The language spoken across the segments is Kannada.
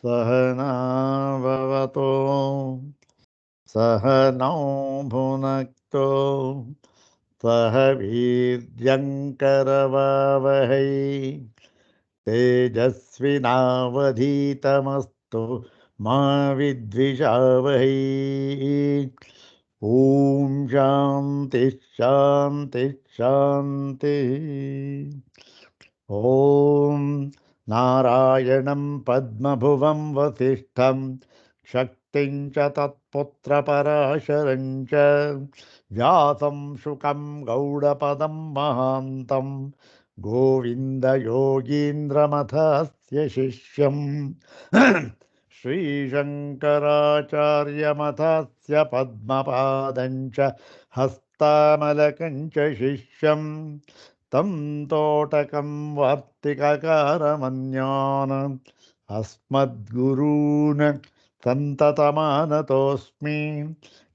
सहना भवतो सहनौ भुनक्तो सह वीर्यङ्करवावहै तेजस्विनावधीतमस्तु मा विद्विषावहै। ॐ शान्ति शान्ति शान्तिः। ॐ नारायणं पद्मभुवं वसिष्ठं शक्तिं च तत्पुत्रपराशरं च व्यासं शुकं गौडपदं महान्तं गोविन्दयोगीन्द्रमथस्य शिष्यम् श्रीशङ्कराचार्यमथस्य पद्मपादं च हस्तामलकं च शिष्यं तं तोटकं वार्तिककारमन्यान् अस्मद्गुरून् सन्ततमानतोऽस्मि।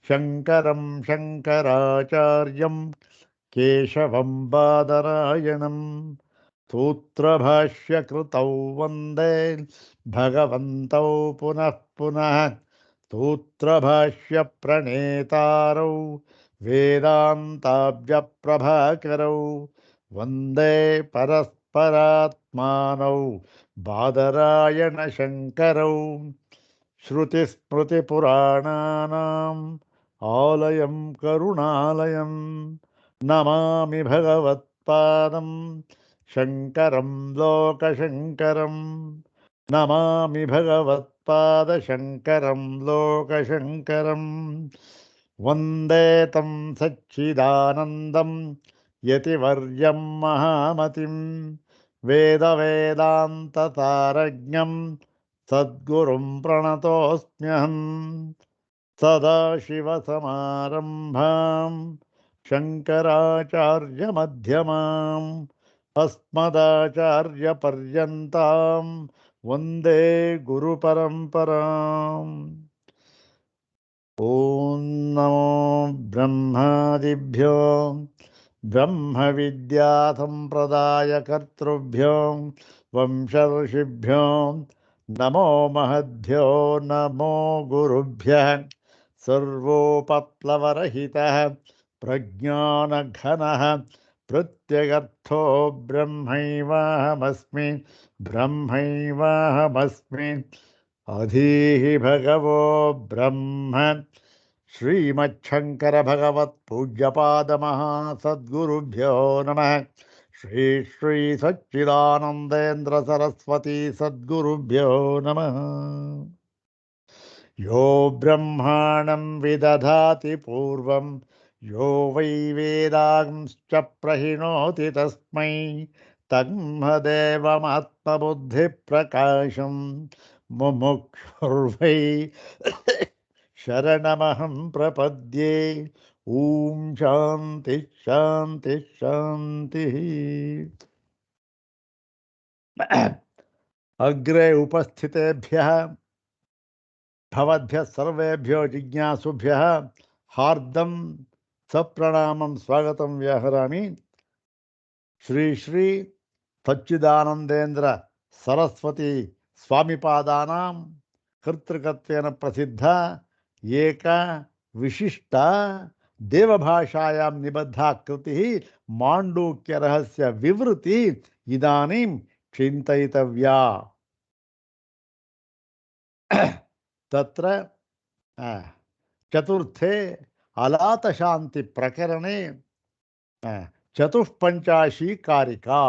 शङ्करं शङ्कराचार्यं केशवं बादरायणं सूत्रभाष्यकृतौ वन्दे भगवन्तौ पुनः पुनः। सूत्रभाष्यप्रणेतारौ वेदान्ताब्जप्रभाकरौ वन्दे परस्परात्मानौ बादरायणशङ्करौ। श्रुतिस्मृतिपुराणानाम् आलयं करुणालयं नमामि भगवत्पादं शङ्करं लोकशङ्करं। नमामि भगवत्पादशङ्करं लोकशङ्करं। वन्दे तं सच्चिदानन्दं यतिवर्यं महामतिं वेदवेदान्ततारज्ञं सद्गुरुं प्रणतोऽस्म्यहम्। सदाशिवसमारम्भां शङ्कराचार्यमध्यमाम् अस्मदाचार्यपर्यन्तां वन्दे गुरुपरम्पराम्। ॐ नमो ब्रह्मादिभ्यो ब्रह्मविद्यासम्प्रदायकर्तृभ्यो वंशऋषिभ्यो नमो महद्भ्यो नमो गुरुभ्यः। सर्वोपप्लवरहितः प्रज्ञानघनः प्रत्यगर्थो ब्रह्मैवाहमस्मि ब्रह्मैवाहमस्मि। अधीहि भगवो ब्रह्म श्रीमच्छङ्कर भगवत् पूज्यपादमहासद्गुरुभ्यो नमः। श्री श्री सच्चिदानन्देन्द्र सरस्वती सद्गुरुभ्यो नमः। यो ब्रह्माणं विदधाति पूर्वं यो वै वेदांश्च प्रहिणोति तस्मै तन्मदेवमात्मबुद्धिप्रकाशं मुमुक्षुर्वै शरणमहं प्रपद्ये। ॐ शान्ति शान्ति शान्तिः। अग्रे उपस्थितेभ्यः भवद्भ्यः सर्वेभ्यो जिज्ञासुभ्यः हार्दं सप्रणामं स्वागतं व्याहरामि। श्री श्री सच्चिदानंदेन्द्र सरस्वती स्वामिपादानां कर्तृकत्वेन प्रसिद्धा एक विशिष्टा देवभाषायां निबद्धा कृतिः माण्डूक्यरहस्य विवृति इदानीं चिन्तयितव्या। तत्र चतुर्थे अलातशान्ति प्रकरणे चतुष्पञ्चाशी कारिका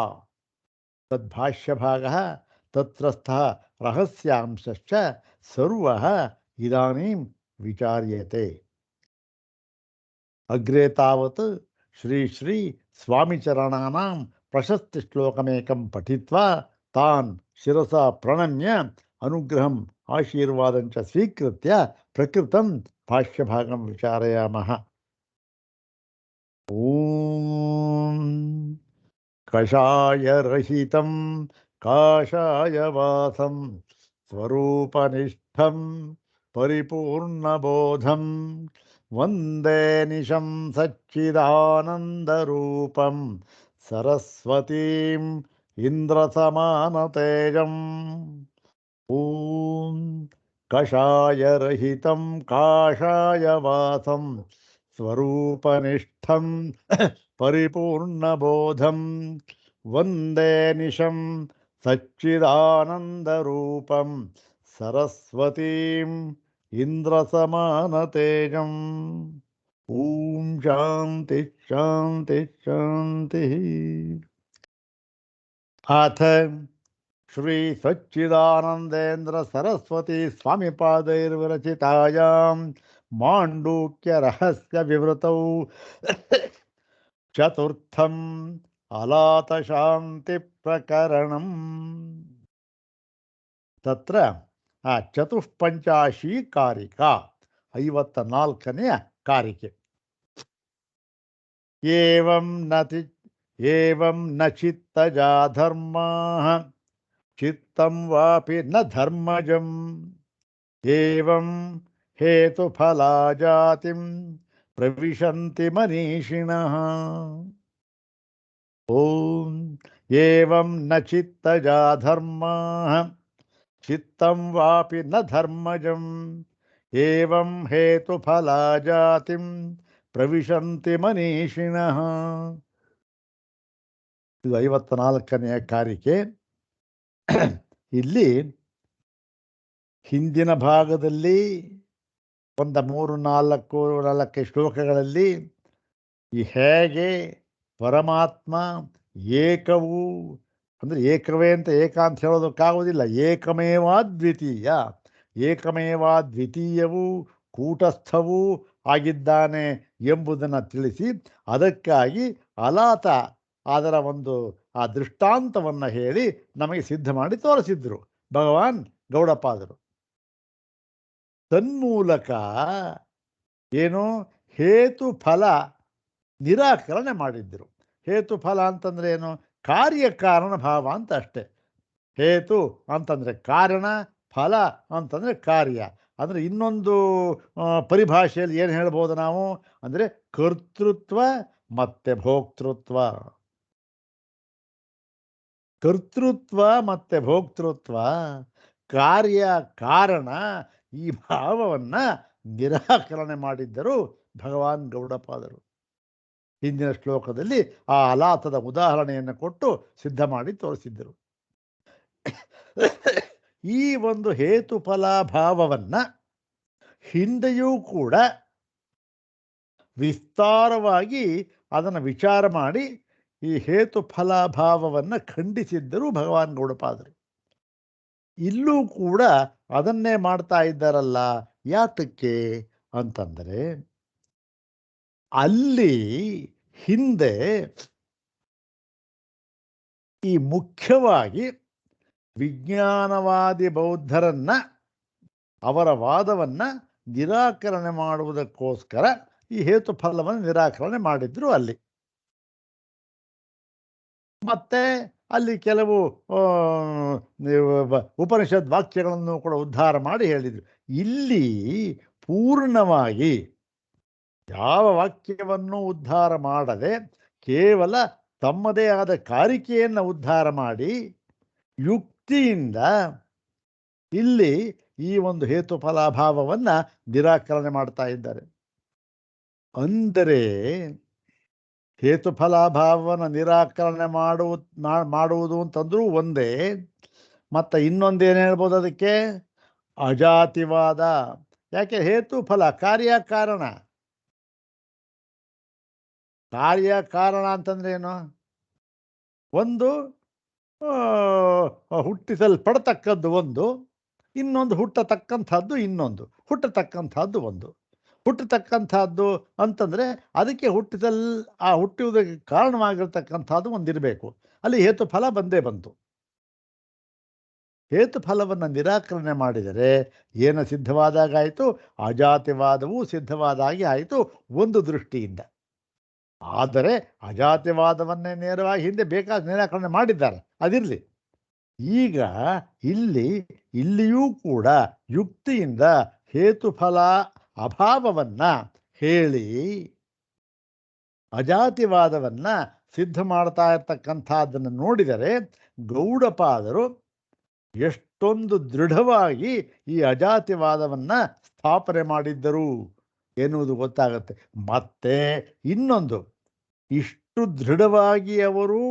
तद्भाष्यभागः तत्रस्थः रहस्यांशश्च सर्वः इदानीं विचार्यते। अग्रे तावत् श्री श्री स्वामिचरणानां प्रशस्तिश्लोकमेकं पठित्वा तान् शिरसा प्रणम्य अनुग्रहम् आशीर्वादं च स्वीकृत्य प्रकृतं भाष्यभागं विचारयामः। ॐ कषायरहितं काषायवासं स्वरूपनिष्ठं परिपूर्णबोधं वन्दे निशं सच्चिदानन्दरूपं सरस्वतीं ಇಂದ್ರಸಮಾನತೇಜಂ. ಓಂ ಕಷಾಯರಹಿತಂ ಕಾಷಾಯವಾಸಂ ಸ್ವರೂಪನಿಷ್ಠಂ ಪರಿಪೂರ್ಣಬೋಧಂ ವಂದೇ ನಿಶಂ ಸಚ್ಚಿದಾನಂದರೂಪಂ ಸರಸ್ವತೀಂ ಇಂದ್ರಸಮಾನತೇಜಂ. ಓಂ ಶಾಂತಿ ಶಾಂತಿ ಶಾಂತಿ. ಅಥ ಶ್ರೀ ಸಚ್ಚಿದಾನಂದೇಂದ್ರ ಸರಸ್ವತಿ ಸ್ವಾಮಿ ಪಾದೈರ್ವಿರಚಿತಾಯಾಂ ಮಾಂಡೂಕ್ಯ ರಹಸ್ಯ ವಿವೃತೌ ಚತುರ್ಥಂ ಅಲಾತ ಶಾಂತಿ ಪ್ರಕರಣಂ. ತತ್ರ ಆ ಚತುಷ್ಪಂಚಾಶಿ ಕಾರಿಕಾ 54ನೆಯ ಕಾರಿಕೆ. ಏವಂ ನ ಚಿತ್ತಜಾ ಧರ್ಮಃ ಚಿತ್ತಂ ವಾಪಿ ನ ಧರ್ಮಜಂ ಏವಂ ಹೇತುಫಲಾ ಜಾತಿಂ ಪ್ರವಿಶಂತಿ ಮನೀಷಿಣಃ. ಓಂ ಏವಂ ನ ಚಿತ್ತಜಾ ಧರ್ಮಃ ಚಿತ್ತಂ ವಾಪಿ ನ ಧರ್ಮಜಂ ಏವಂ ಹೇತುಫಲಾ ಜಾತಿಂ ಪ್ರವಿಶಂತಿ ಮನೀಷಿಣಃ. ಇದು 54ನೆಯ ಕಾರಿಕೆ. ಇಲ್ಲಿ ಹಿಂದಿನ ಭಾಗದಲ್ಲಿ ಒಂದು 3-4 ಶ್ಲೋಕಗಳಲ್ಲಿ ಈ ಹೇಗೆ ಪರಮಾತ್ಮ ಏಕವು ಅಂದರೆ ಏಕವೇ ಅಂತ ಏಕ ಅಂತ ಹೇಳೋದಕ್ಕಾಗೋದಿಲ್ಲ, ಏಕಮೇವಾದ್ವಿತೀಯವು ಕೂಟಸ್ಥವೂ ಆಗಿದ್ದಾನೆ ಎಂಬುದನ್ನು ತಿಳಿಸಿ ಅದಕ್ಕಾಗಿ ಅಲಾತ ಅದರ ಒಂದು ಆ ದೃಷ್ಟಾಂತವನ್ನು ಹೇಳಿ ನಮಗೆ ಸಿದ್ಧ ಮಾಡಿ ತೋರಿಸಿದ್ರು ಭಗವಾನ್ ಗೌಡಪಾದರು. ತನ್ಮೂಲಕ ಏನು ಹೇತುಫಲ ನಿರಾಕರಣೆ ಮಾಡಿದ್ರು. ಹೇತುಫಲ ಅಂತಂದರೆ ಏನು? ಕಾರ್ಯಕಾರಣ ಭಾವ ಅಂತ ಅಷ್ಟೆ. ಹೇತು ಅಂತಂದರೆ ಕಾರಣ, ಫಲ ಅಂತಂದರೆ ಕಾರ್ಯ. ಅಂದರೆ ಇನ್ನೊಂದು ಪರಿಭಾಷೆಯಲ್ಲಿ ಏನು ಹೇಳ್ಬೋದು ನಾವು ಅಂದರೆ ಕರ್ತೃತ್ವ ಮತ್ತು ಭೋಕ್ತೃತ್ವ. ಕರ್ತೃತ್ವ ಮತ್ತು ಭೋಕ್ತೃತ್ವ, ಕಾರ್ಯ ಕಾರಣ, ಈ ಭಾವವನ್ನು ನಿರಾಕರಣೆ ಮಾಡಿದ್ದರು ಭಗವಾನ್ ಗೌಡಪಾದರು. ಹಿಂದಿನ ಶ್ಲೋಕದಲ್ಲಿ ಆ ಅಲಾತದ ಉದಾಹರಣೆಯನ್ನು ಕೊಟ್ಟು ಸಿದ್ಧ ಮಾಡಿ ತೋರಿಸಿದ್ದರು. ಈ ಒಂದು ಹೇತುಫಲ ಭಾವವನ್ನು ಹಿಂದೆಯೂ ಕೂಡ ವಿಸ್ತಾರವಾಗಿ ಅದನ್ನು ವಿಚಾರ ಮಾಡಿ ಈ ಹೇತು ಫಲಾಭಾವವನ್ನು ಖಂಡಿಸಿದ್ದರು ಭಗವಾನ್ ಗೌಡಪಾದರು. ಇಲ್ಲೂ ಕೂಡ ಅದನ್ನೇ ಮಾಡ್ತಾ ಇದ್ದಾರಲ್ಲ, ಯಾತಕ್ಕೆ ಅಂತಂದರೆ ಅಲ್ಲಿ ಹಿಂದೆ ಈ ಮುಖ್ಯವಾಗಿ ವಿಜ್ಞಾನವಾದಿ ಬೌದ್ಧರನ್ನ ಅವರ ವಾದವನ್ನು ನಿರಾಕರಣೆ ಮಾಡುವುದಕ್ಕೋಸ್ಕರ ಈ ಹೇತು ಫಲವನ್ನು ನಿರಾಕರಣೆ ಮಾಡಿದ್ರು ಅಲ್ಲಿ. ಮತ್ತೆ ಅಲ್ಲಿ ಕೆಲವು ಉಪನಿಷತ್ ವಾಕ್ಯಗಳನ್ನು ಕೂಡ ಉದ್ಧಾರ ಮಾಡಿ ಹೇಳಿದರು. ಇಲ್ಲಿ ಪೂರ್ಣವಾಗಿ ಯಾವ ವಾಕ್ಯವನ್ನು ಉದ್ಧಾರ ಮಾಡದೆ ಕೇವಲ ತಮ್ಮದೇ ಆದ ಕಾರಿಕೆಯನ್ನು ಉದ್ಧಾರ ಮಾಡಿ ಯುಕ್ತಿಯಿಂದ ಇಲ್ಲಿ ಈ ಒಂದು ಹೇತು ಫಲಾಭಾವವನ್ನು ನಿರಾಕರಣೆ ಮಾಡ್ತಾ ಇದ್ದಾರೆ. ಅಂದರೆ ಹೇತು ಫಲಾಭಾವವನ್ನು ನಿರಾಕರಣೆ ಮಾಡುವುದು ಅಂತಂದ್ರೂ ಒಂದೇ. ಮತ್ತು ಇನ್ನೊಂದೇನು ಹೇಳ್ಬೋದು ಅದಕ್ಕೆ? ಅಜಾತಿವಾದ. ಯಾಕೆ? ಹೇತು ಫಲ ಕಾರ್ಯಕಾರಣ. ಕಾರ್ಯಕಾರಣ ಅಂತಂದ್ರೆ ಏನು? ಒಂದು ಹುಟ್ಟಿಸಲ್ಪಡತಕ್ಕದ್ದು ಒಂದು, ಇನ್ನೊಂದು ಹುಟ್ಟತಕ್ಕಂಥದ್ದು ಇನ್ನೊಂದು, ಹುಟ್ಟತಕ್ಕಂಥದ್ದು ಒಂದು. ಹುಟ್ಟತಕ್ಕಂಥದ್ದು ಅಂತಂದರೆ ಅದಕ್ಕೆ ಹುಟ್ಟುವುದಕ್ಕೆ ಕಾರಣವಾಗಿರ್ತಕ್ಕಂಥದ್ದು ಒಂದಿರಬೇಕು. ಅಲ್ಲಿ ಹೇತು ಫಲ ಬಂದೇ ಬಂತು. ಹೇತು ಫಲವನ್ನು ನಿರಾಕರಣೆ ಮಾಡಿದರೆ ಏನು ಸಿದ್ಧವಾದಾಗಾಯಿತು? ಅಜಾತಿವಾದವೂ ಸಿದ್ಧವಾದಾಗಿ ಆಯಿತು ಒಂದು ದೃಷ್ಟಿಯಿಂದ. ಆದರೆ ಅಜಾತಿವಾದವನ್ನೇ ನೇರವಾಗಿ ಹಿಂದೆ ಬೇಕಾದ ನಿರಾಕರಣೆ ಮಾಡಿದ್ದಾರೆ, ಅದಿರಲಿ. ಈಗ ಇಲ್ಲಿಯೂ ಕೂಡ ಯುಕ್ತಿಯಿಂದ ಹೇತುಫಲ ಅಭಾವವನ್ನು ಹೇಳಿ ಅಜಾತಿವಾದವನ್ನು ಸಿದ್ಧ ಮಾಡ್ತಾ ಇರ್ತಕ್ಕಂಥದ್ದನ್ನು ನೋಡಿದರೆ ಗೌಡಪಾದರು ಎಷ್ಟೊಂದು ದೃಢವಾಗಿ ಈ ಅಜಾತಿವಾದವನ್ನು ಸ್ಥಾಪನೆ ಮಾಡಿದ್ದರು ಎನ್ನುವುದು ಗೊತ್ತಾಗುತ್ತೆ. ಮತ್ತೆ ಇನ್ನೊಂದು, ಇಷ್ಟು ದೃಢವಾಗಿ ಅವರು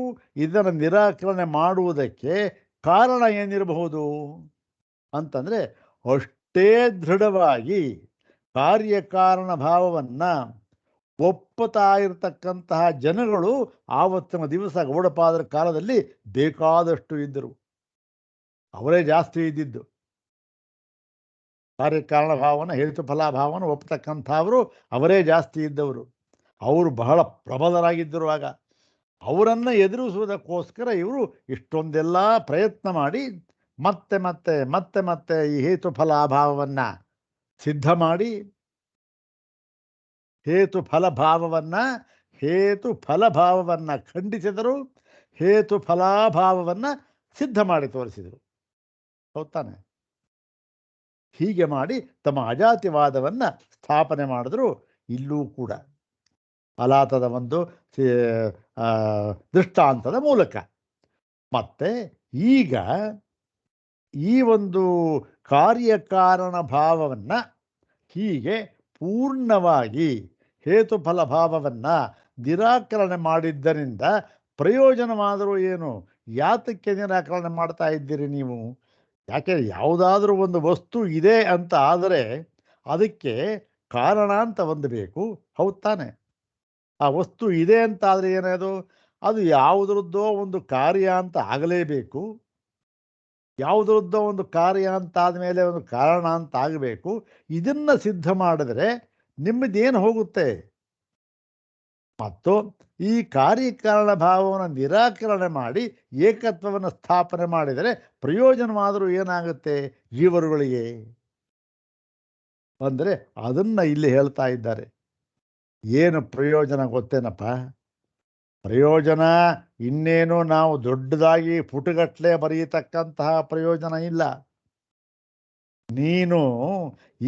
ಇದನ್ನು ನಿರಾಕರಣೆ ಮಾಡುವುದಕ್ಕೆ ಕಾರಣ ಏನಿರಬಹುದು ಅಂತಂದರೆ, ಅಷ್ಟೇ ದೃಢವಾಗಿ ಕಾರ್ಯಕಾರಣ ಭಾವವನ್ನು ಒಪ್ಪುತ್ತಾ ಇರತಕ್ಕಂತಹ ಜನಗಳು ಆವತ್ತಿನ ದಿವಸ ಗೌಡಪಾದರ ಕಾಲದಲ್ಲಿ ಬೇಕಾದಷ್ಟು ಇದ್ದರು. ಅವರೇ ಜಾಸ್ತಿ ಇದ್ದಿದ್ದು. ಕಾರ್ಯಕಾರಣ ಭಾವನ ಹೇತು ಫಲಾಭಾವನ ಒಪ್ಪತಕ್ಕಂಥವರು ಅವರೇ ಜಾಸ್ತಿ ಇದ್ದವರು. ಅವರು ಬಹಳ ಪ್ರಬಲರಾಗಿದ್ದರು. ಆಗ ಅವರನ್ನು ಎದುರಿಸುವುದಕ್ಕೋಸ್ಕರ ಇವರು ಇಷ್ಟೊಂದೆಲ್ಲ ಪ್ರಯತ್ನ ಮಾಡಿ ಮತ್ತೆ ಮತ್ತೆ ಮತ್ತೆ ಮತ್ತೆ ಈ ಹೇತು ಫಲಾಭಾವವನ್ನು ಸಿದ್ಧ ಮಾಡಿ ಹೇತು ಫಲಭಾವವನ್ನು ಖಂಡಿಸಿದರು, ಹೇತು ಫಲಾಭಾವವನ್ನು ಸಿದ್ಧ ಮಾಡಿ ತೋರಿಸಿದರು. ಹೌದಾನೆ? ಹೀಗೆ ಮಾಡಿ ತಮ್ಮ ಅಜಾತಿವಾದವನ್ನು ಸ್ಥಾಪನೆ ಮಾಡಿದ್ರು. ಇಲ್ಲೂ ಕೂಡ ಅಲಾತದ ಒಂದು ದೃಷ್ಟಾಂತದ ಮೂಲಕ. ಮತ್ತೆ ಈಗ ಈ ಒಂದು ಕಾರ್ಯಕಾರಣ ಭಾವವನ್ನು ಹೀಗೆ ಪೂರ್ಣವಾಗಿ ಹೇತು ಫಲಭಾವವನ್ನು ನಿರಾಕರಣೆ ಮಾಡಿದ್ದರಿಂದ ಪ್ರಯೋಜನವಾದರೂ ಏನು? ಯಾತಕ್ಕೆ ನಿರಾಕರಣೆ ಮಾಡ್ತಾ ಇದ್ದೀರಿ ನೀವು? ಯಾಕೆ ಯಾವುದಾದ್ರೂ ಒಂದು ವಸ್ತು ಇದೆ ಅಂತ ಆದರೆ ಅದಕ್ಕೆ ಕಾರಣ ಅಂತ ಒಂದು ಬೇಕು. ಹೌದು ತಾನೆ? ಆ ವಸ್ತು ಇದೆ ಅಂತ ಆದರೆ ಏನದು? ಅದು ಯಾವುದರದ್ದೋ ಒಂದು ಕಾರ್ಯ ಅಂತ ಆಗಲೇಬೇಕು. ಯಾವುದರದ್ದೋ ಒಂದು ಕಾರ್ಯ ಅಂತ ಆದಮೇಲೆ ಒಂದು ಕಾರಣ ಅಂತ ಆಗಬೇಕು. ಇದನ್ನು ಸಿದ್ಧ ಮಾಡಿದರೆ ನಿಮ್ಮದೇನು ಹೋಗುತ್ತೆ? ಮತ್ತು ಈ ಕಾರ್ಯಕಾರಣ ಭಾವವನ್ನು ನಿರಾಕರಣೆ ಮಾಡಿ ಏಕತ್ವವನ್ನು ಸ್ಥಾಪನೆ ಮಾಡಿದರೆ ಪ್ರಯೋಜನವಾದರೂ ಏನಾಗುತ್ತೆ ಜೀವರುಗಳಿಗೆ ಅಂದರೆ ಅದನ್ನು ಇಲ್ಲಿ ಹೇಳ್ತಾ ಇದ್ದಾರೆ. ಏನು ಪ್ರಯೋಜನ ಗೊತ್ತೇನಪ್ಪ? ಪ್ರಯೋಜನ ಇನ್ನೇನು ನಾವು ದೊಡ್ಡದಾಗಿ ಪುಟಗಟ್ಟಲೆ ಬರೆಯತಕ್ಕಂತಹ ಪ್ರಯೋಜನ ಇಲ್ಲ. ನೀನು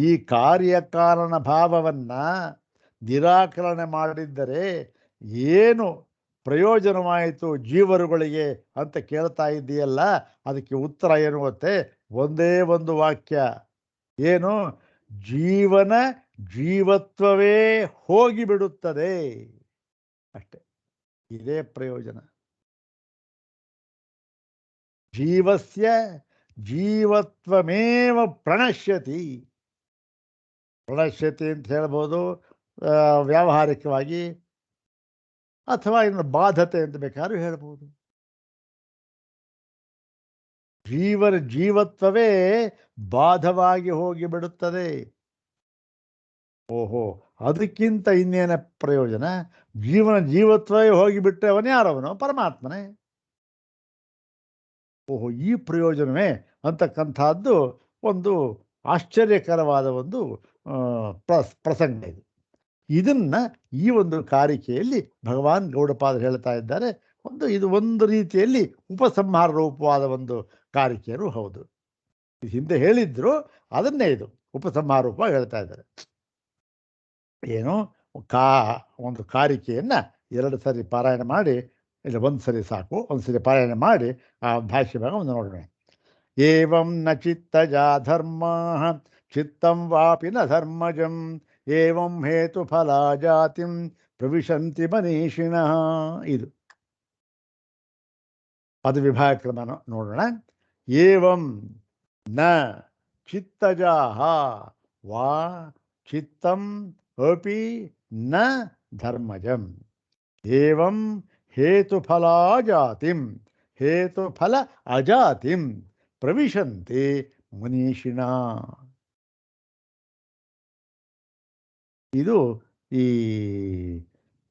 ಈ ಕಾರ್ಯಕಾರಣ ಭಾವವನ್ನು ನಿರಾಕರಣೆ ಮಾಡಿದ್ದರೆ ಏನು ಪ್ರಯೋಜನವಾಯಿತು ಜೀವರುಗಳಿಗೆ ಅಂತ ಕೇಳ್ತಾ ಇದ್ದೀಯಲ್ಲ, ಅದಕ್ಕೆ ಉತ್ತರ ಏನು ಗೊತ್ತೇ? ಒಂದೇ ಒಂದು ವಾಕ್ಯ. ಏನು? ಜೀವತ್ವವೇ ಹೋಗಿಬಿಡುತ್ತದೆ ಅಷ್ಟೆ. ಇದೇ ಪ್ರಯೋಜನ. ಜೀವಸ್ಯ ಜೀವತ್ವಮೇವ ಪ್ರಣಶ್ಯತಿ ಅಂತ ಹೇಳ್ಬೋದು ವ್ಯಾವಹಾರಿಕವಾಗಿ, ಅಥವಾ ಇನ್ನು ಬಾಧತೆ ಅಂತ ಬೇಕಾದ್ರೂ ಹೇಳ್ಬೋದು. ಜೀವತ್ವವೇ ಬಾಧವಾಗಿ ಹೋಗಿಬಿಡುತ್ತದೆ. ಓಹೋ, ಅದಕ್ಕಿಂತ ಇನ್ನೇನ ಪ್ರಯೋಜನ? ಜೀವತ್ವವೇ ಹೋಗಿಬಿಟ್ಟರೆ ಅವನು ಪರಮಾತ್ಮನೇ. ಓಹೋ, ಈ ಪ್ರಯೋಜನವೇ ಅಂತಕ್ಕಂಥದ್ದು ಒಂದು ಆಶ್ಚರ್ಯಕರವಾದ ಒಂದು ಪ್ರಸಂಗ ಇದು. ಇದನ್ನು ಈ ಒಂದು ಕಾರಿಕೆಯಲ್ಲಿ ಭಗವಾನ್ ಗೌಡಪಾದರು ಹೇಳ್ತಾ ಇದ್ದಾರೆ. ಇದು ಒಂದು ರೀತಿಯಲ್ಲಿ ಉಪಸಂಹಾರ ರೂಪವಾದ ಒಂದು ಕಾರಿಕೆಯೂ ಹೌದು. ಇದು ಹಿಂದೆ ಹೇಳಿದ್ರು, ಅದನ್ನೇ ಇದು ಉಪಸಂಹಾರ ರೂಪವಾಗಿ ಹೇಳ್ತಾ ಇದ್ದಾರೆ. ಏನು ಒಂದು ಕಾರಿಕೆಯನ್ನು 2 ಸರಿ ಪಾರಾಯಣ ಮಾಡಿ, ಇಲ್ಲ 1 ಸರಿ ಸಾಕು, 1 ಸರಿ ಪಾರಾಯಣ ಮಾಡಿ ಆ ಭಾಷ್ಯ ಭಾಗ ಒಂದು ನೋಡೋಣ. ಏವಂ ನ ಚಿತ್ತಜಾ ಧರ್ಮ ಚಿತ್ತಂ ವಾಪಿ ನ ಧರ್ಮಜಂ ಏವಂ ಹೇತು ಫಲಾ ಜಾತಿಂ ಪ್ರವಿಶಂತಿ ಮನೀಷಿಣಃ. ಇದು ಪದ ವಿಭಾಗ ಕ್ರಮ ನೋಡೋಣ. ಏವಂ ನ ಚಿತ್ತಜಾಹ ವಾ ಚಿತ್ತಂ ಅಪಿ ನ ಧರ್ಮಜಂ ಏವಂ ಹೇತುಫಲಾ ಜಾತಿಂ ಹೇತುಫಲ ಅಜಾತಿಂ ಪ್ರವಿಶಂತಿ ಮನೀಷಿಣಾ. ಇದು ಈ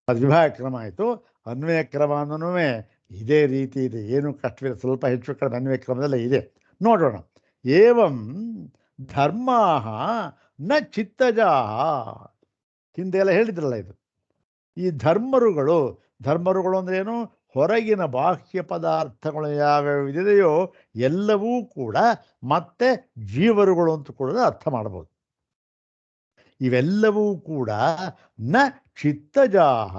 ವಿಭಾಗ ಕ್ರಮ ಆಯಿತು. ಅನ್ವಯ ಕ್ರಮನೂ ಇದೇ ರೀತಿ ಇದೆ, ಏನು ಕಷ್ಟವಿಲ್ಲ, ಸ್ವಲ್ಪ ಹೆಚ್ಚು ಕಡಿಮೆ ಅನ್ವಯ ಕ್ರಮದಲ್ಲೇ ಇದೆ. ನೋಡೋಣ. ಏವಂ ಧರ್ಮಾಹ ನ ಚಿತ್ತಜಾಹ. ಹಿಂದೆ ಎಲ್ಲ ಹೇಳಿದ್ರಲ್ಲ ಇದು. ಈ ಧರ್ಮರುಗಳು ಅಂದ್ರೆ ಏನು? ಹೊರಗಿನ ಬಾಹ್ಯ ಪದಾರ್ಥಗಳು ಯಾವ್ಯಾವ ಇದೆಯೋ ಎಲ್ಲವೂ ಕೂಡ ಮತ್ತೆ ಜೀವರುಗಳು ಅಂತ ಕೂಡ ಅರ್ಥ ಮಾಡಬಹುದು. ಇವೆಲ್ಲವೂ ಕೂಡ ನ ಚಿತ್ತಜಾಹ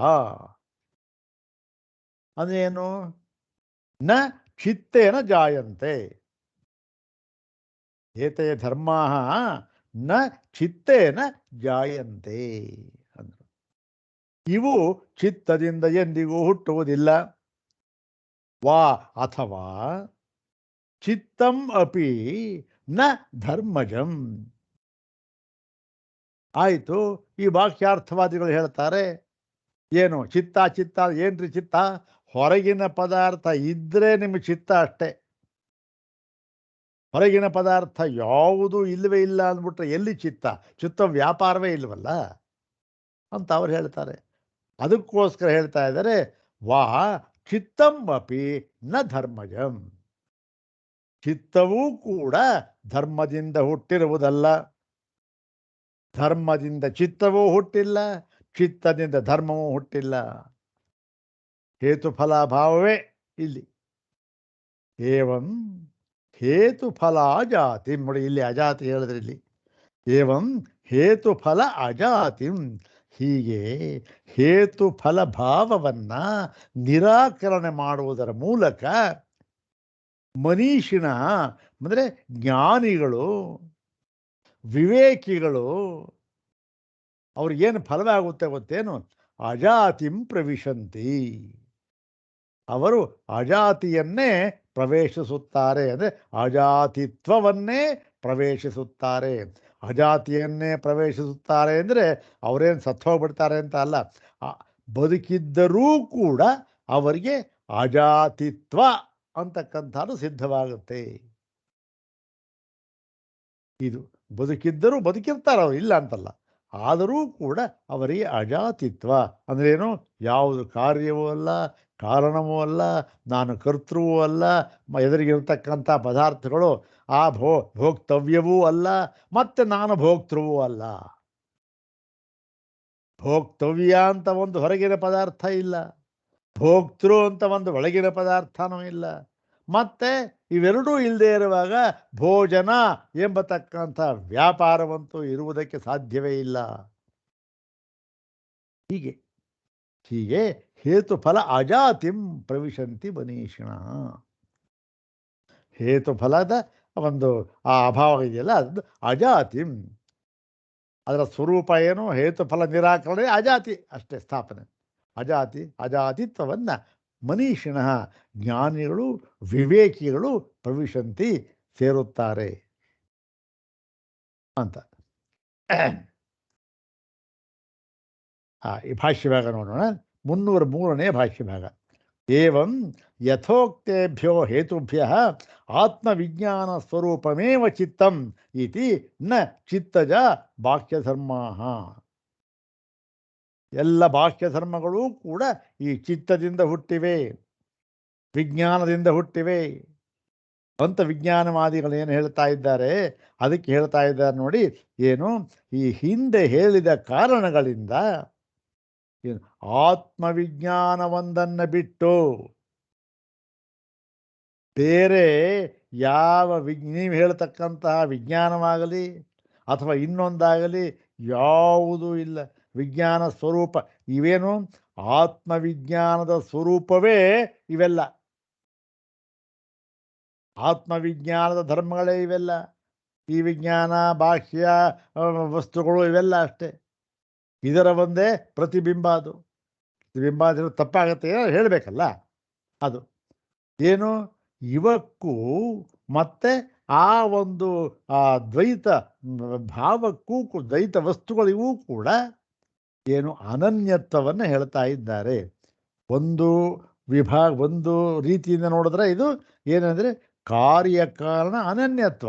ಅಂದ್ರೇನು? ನ ಚಿತ್ತೇನ ಜಾಯಂತೆ. ಏತೇ ಧರ್ಮಾ ನ ಚಿತ್ತೇನ ಜಾಯಂತೆ ಅಂದ್ರು. ಇವು ಚಿತ್ತದಿಂದ ಎಂದಿಗೂ ಹುಟ್ಟುವುದಿಲ್ಲ. ವಾ ಅಥವಾ ಚಿತ್ತಂ ಅಪಿ ನ ಧರ್ಮಜಂ. ಆಯಿತು, ಈ ವಾಕ್ಯಾರ್ಥವಾದಿಗಳು ಹೇಳ್ತಾರೆ, ಏನು ಚಿತ್ತ ಚಿತ್ತ ಏನ್ರಿ ಚಿತ್ತ? ಹೊರಗಿನ ಪದಾರ್ಥ ಇದ್ರೆ ನಿಮಗೆ ಚಿತ್ತ ಅಷ್ಟೇ. ಹೊರಗಿನ ಪದಾರ್ಥ ಯಾವುದೂ ಇಲ್ಲವೇ ಇಲ್ಲ ಅಂದ್ಬಿಟ್ರೆ ಎಲ್ಲಿ ಚಿತ್ತ? ಚಿತ್ತ ವ್ಯಾಪಾರವೇ ಇಲ್ವಲ್ಲ ಅಂತ ಅವ್ರು ಹೇಳ್ತಾರೆ. ಅದಕ್ಕೋಸ್ಕರ ಹೇಳ್ತಾ ಇದ್ದಾರೆ, ವಾ ಚಿತ್ತಂ ಅಪಿ ನ ಧರ್ಮಜಂ. ಚಿತ್ತವೂ ಕೂಡ ಧರ್ಮದಿಂದ ಹುಟ್ಟಿರುವುದಲ್ಲ. ಧರ್ಮದಿಂದ ಚಿತ್ತವೂ ಹುಟ್ಟಿಲ್ಲ, ಚಿತ್ತದಿಂದ ಧರ್ಮವೂ ಹುಟ್ಟಿಲ್ಲ. ಹೇತುಫಲಾಭಾವವೇ ಇಲ್ಲಿ. ಏವಂ ಹೇತುಫಲ ಅಜಾತಿಂ. ನೋಡಿ, ಇಲ್ಲಿ ಅಜಾತಿ ಹೇಳಿದ್ರೆ ಇಲ್ಲಿ ಏವಂ ಹೇತುಫಲ ಅಜಾತಿಂ. ಹೀಗೆ ಹೇತುಫಲ ಭಾವವನ್ನ ನಿರಾಕರಣೆ ಮಾಡುವುದರ ಮೂಲಕ ಮನೀಷಿಣ ಅಂದರೆ ಜ್ಞಾನಿಗಳು, ವಿವೇಕಿಗಳು, ಅವ್ರಿಗೇನು ಫಲವಾಗುತ್ತೆ ಗೊತ್ತೇನು? ಅಜಾತಿಂ ಪ್ರವಿಶಂತಿ. ಅವರು ಅಜಾತಿಯನ್ನೇ ಪ್ರವೇಶಿಸುತ್ತಾರೆ, ಅಂದರೆ ಅಜಾತಿತ್ವವನ್ನೇ ಪ್ರವೇಶಿಸುತ್ತಾರೆ. ಅಜಾತಿಯನ್ನೇ ಪ್ರವೇಶಿಸುತ್ತಾರೆ ಅಂದರೆ ಅವರೇನು ಸತ್ತೋಗ್ಬಿಡ್ತಾರೆ ಅಂತ ಅಲ್ಲ. ಬದುಕಿದ್ದರೂ ಕೂಡ ಅವರಿಗೆ ಅಜಾತಿತ್ವ ಅಂತಕ್ಕಂಥದ್ದು ಸಿದ್ಧವಾಗುತ್ತೆ. ಇದು ಬದುಕಿದ್ದರೂ ಬದುಕಿರ್ತಾರೆ ಅವರು, ಇಲ್ಲ ಅಂತಲ್ಲ. ಆದರೂ ಕೂಡ ಅವರಿಗೆ ಅಜಾತಿತ್ವ ಅಂದ್ರೇನು? ಯಾವುದು ಕಾರ್ಯವೂ ಅಲ್ಲ, ಕಾರಣವೂ ಅಲ್ಲ, ನಾನು ಕರ್ತೃವೂ ಅಲ್ಲ, ಎದುರಿಗಿರ್ತಕ್ಕಂಥ ಪದಾರ್ಥಗಳು ಆ ಭೋಕ್ತವ್ಯವೂ ಅಲ್ಲ, ಮತ್ತು ನಾನು ಭೋಕ್ತೃವೂ ಅಲ್ಲ. ಭೋಕ್ತವ್ಯ ಅಂತ ಒಂದು ಹೊರಗಿನ ಪದಾರ್ಥ ಇಲ್ಲ, ಭೋಕ್ತೃ ಅಂತ ಒಂದು ಒಳಗಿನ ಪದಾರ್ಥನೂ ಇಲ್ಲ. ಮತ್ತೆ ಇವೆರಡೂ ಇಲ್ಲದೆ ಇರುವಾಗ ಭೋಜನ ಎಂಬತಕ್ಕಂಥ ವ್ಯಾಪಾರವಂತೂ ಇರುವುದಕ್ಕೆ ಸಾಧ್ಯವೇ ಇಲ್ಲ. ಹೀಗೆ ಹೀಗೆ ಹೇತುಫಲ ಅಜಾತಿಂ ಪ್ರವಿಶಂತಿ ಮನೀಷಿಣ. ಹೇತುಫಲದ ಒಂದು ಆ ಅಭಾವ ಇದೆಯಲ್ಲ, ಅದು ಅಜಾತಿಂ. ಅದರ ಸ್ವರೂಪ ಏನು? ಹೇತುಫಲ ನಿರಾಕರಣೆ, ಅಜಾತಿ ಅಷ್ಟೇ ಸ್ಥಾಪನೆ. ಅಜಾತಿತ್ವವನ್ನು ಮನೀಷಿಣ ಜ್ಞಾನಿಗಳು, ವಿವೇಕಿಗಳು ಪ್ರವಿಶಂತಿ ಸೇರುತ್ತಾರೆ ಅಂತ. ಈ ಭಾಷ್ಯಭಾಗ ನೋಡೋಣ. 303ನೇ ಭಾಷ್ಯಭಾಗ. ಏವಂ ಯಥೋಕ್ತೇಭ್ಯೋ ಹೇತುಭ್ಯಃ ಆತ್ಮವಿಜ್ಞಾನ ಸ್ವರೂಪಮೇವ ಚಿತ್ತಂ ಇತಿ ನ ಚಿತ್ತಜ ಬಾಹ್ಯಧರ್ಮಾಃ. ಎಲ್ಲ ಬಾಹ್ಯಧರ್ಮಗಳೂ ಕೂಡ ಈ ಚಿತ್ತದಿಂದ ಹುಟ್ಟಿವೆ, ವಿಜ್ಞಾನದಿಂದ ಹುಟ್ಟಿವೆ ಅಂತ ವಿಜ್ಞಾನವಾದಿಗಳೇನು ಹೇಳ್ತಾ ಇದ್ದಾರೆ, ಅದಕ್ಕೆ ಹೇಳ್ತಾ ಇದ್ದಾರೆ ನೋಡಿ. ಏನು? ಈ ಹಿಂದೆ ಹೇಳಿದ ಕಾರಣಗಳಿಂದ ಆತ್ಮವಿಜ್ಞಾನವೊಂದನ್ನು ಬಿಟ್ಟು ಬೇರೆ ಯಾವ ನೀವು ಹೇಳ್ತಕ್ಕಂತಹ ವಿಜ್ಞಾನವಾಗಲಿ ಅಥವಾ ಇನ್ನೊಂದಾಗಲಿ ಯಾವುದೂ ಇಲ್ಲ. ವಿಜ್ಞಾನ ಸ್ವರೂಪ ಇವೇನು? ಆತ್ಮವಿಜ್ಞಾನದ ಸ್ವರೂಪವೇ ಇವೆಲ್ಲ. ಆತ್ಮವಿಜ್ಞಾನದ ಧರ್ಮಗಳೇ ಇವೆಲ್ಲ. ಈ ವಿಜ್ಞಾನ, ಬಾಹ್ಯ ವಸ್ತುಗಳು ಇವೆಲ್ಲ ಅಷ್ಟೇ. ಇದರ ಒಂದೇ ಪ್ರತಿಬಿಂಬ. ಅದು ಪ್ರತಿಬಿಂಬ ಅಂದರೆ ತಪ್ಪಾಗತ್ತೆ ಹೇಳಬೇಕಲ್ಲ. ಅದು ಏನು? ಇವಕ್ಕೂ ಮತ್ತೆ ಆ ಒಂದು ದ್ವೈತ ಭಾವಕ್ಕೂ, ದ್ವೈತ ವಸ್ತುಗಳಿಗೂ ಕೂಡ ಏನು ಅನನ್ಯತ್ವವನ್ನು ಹೇಳ್ತಾ ಇದ್ದಾರೆ. ಒಂದು ಒಂದು ರೀತಿಯಿಂದ ನೋಡಿದ್ರೆ ಇದು ಏನಂದರೆ ಕಾರ್ಯಕಾರಣ ಅನನ್ಯತ್ವ.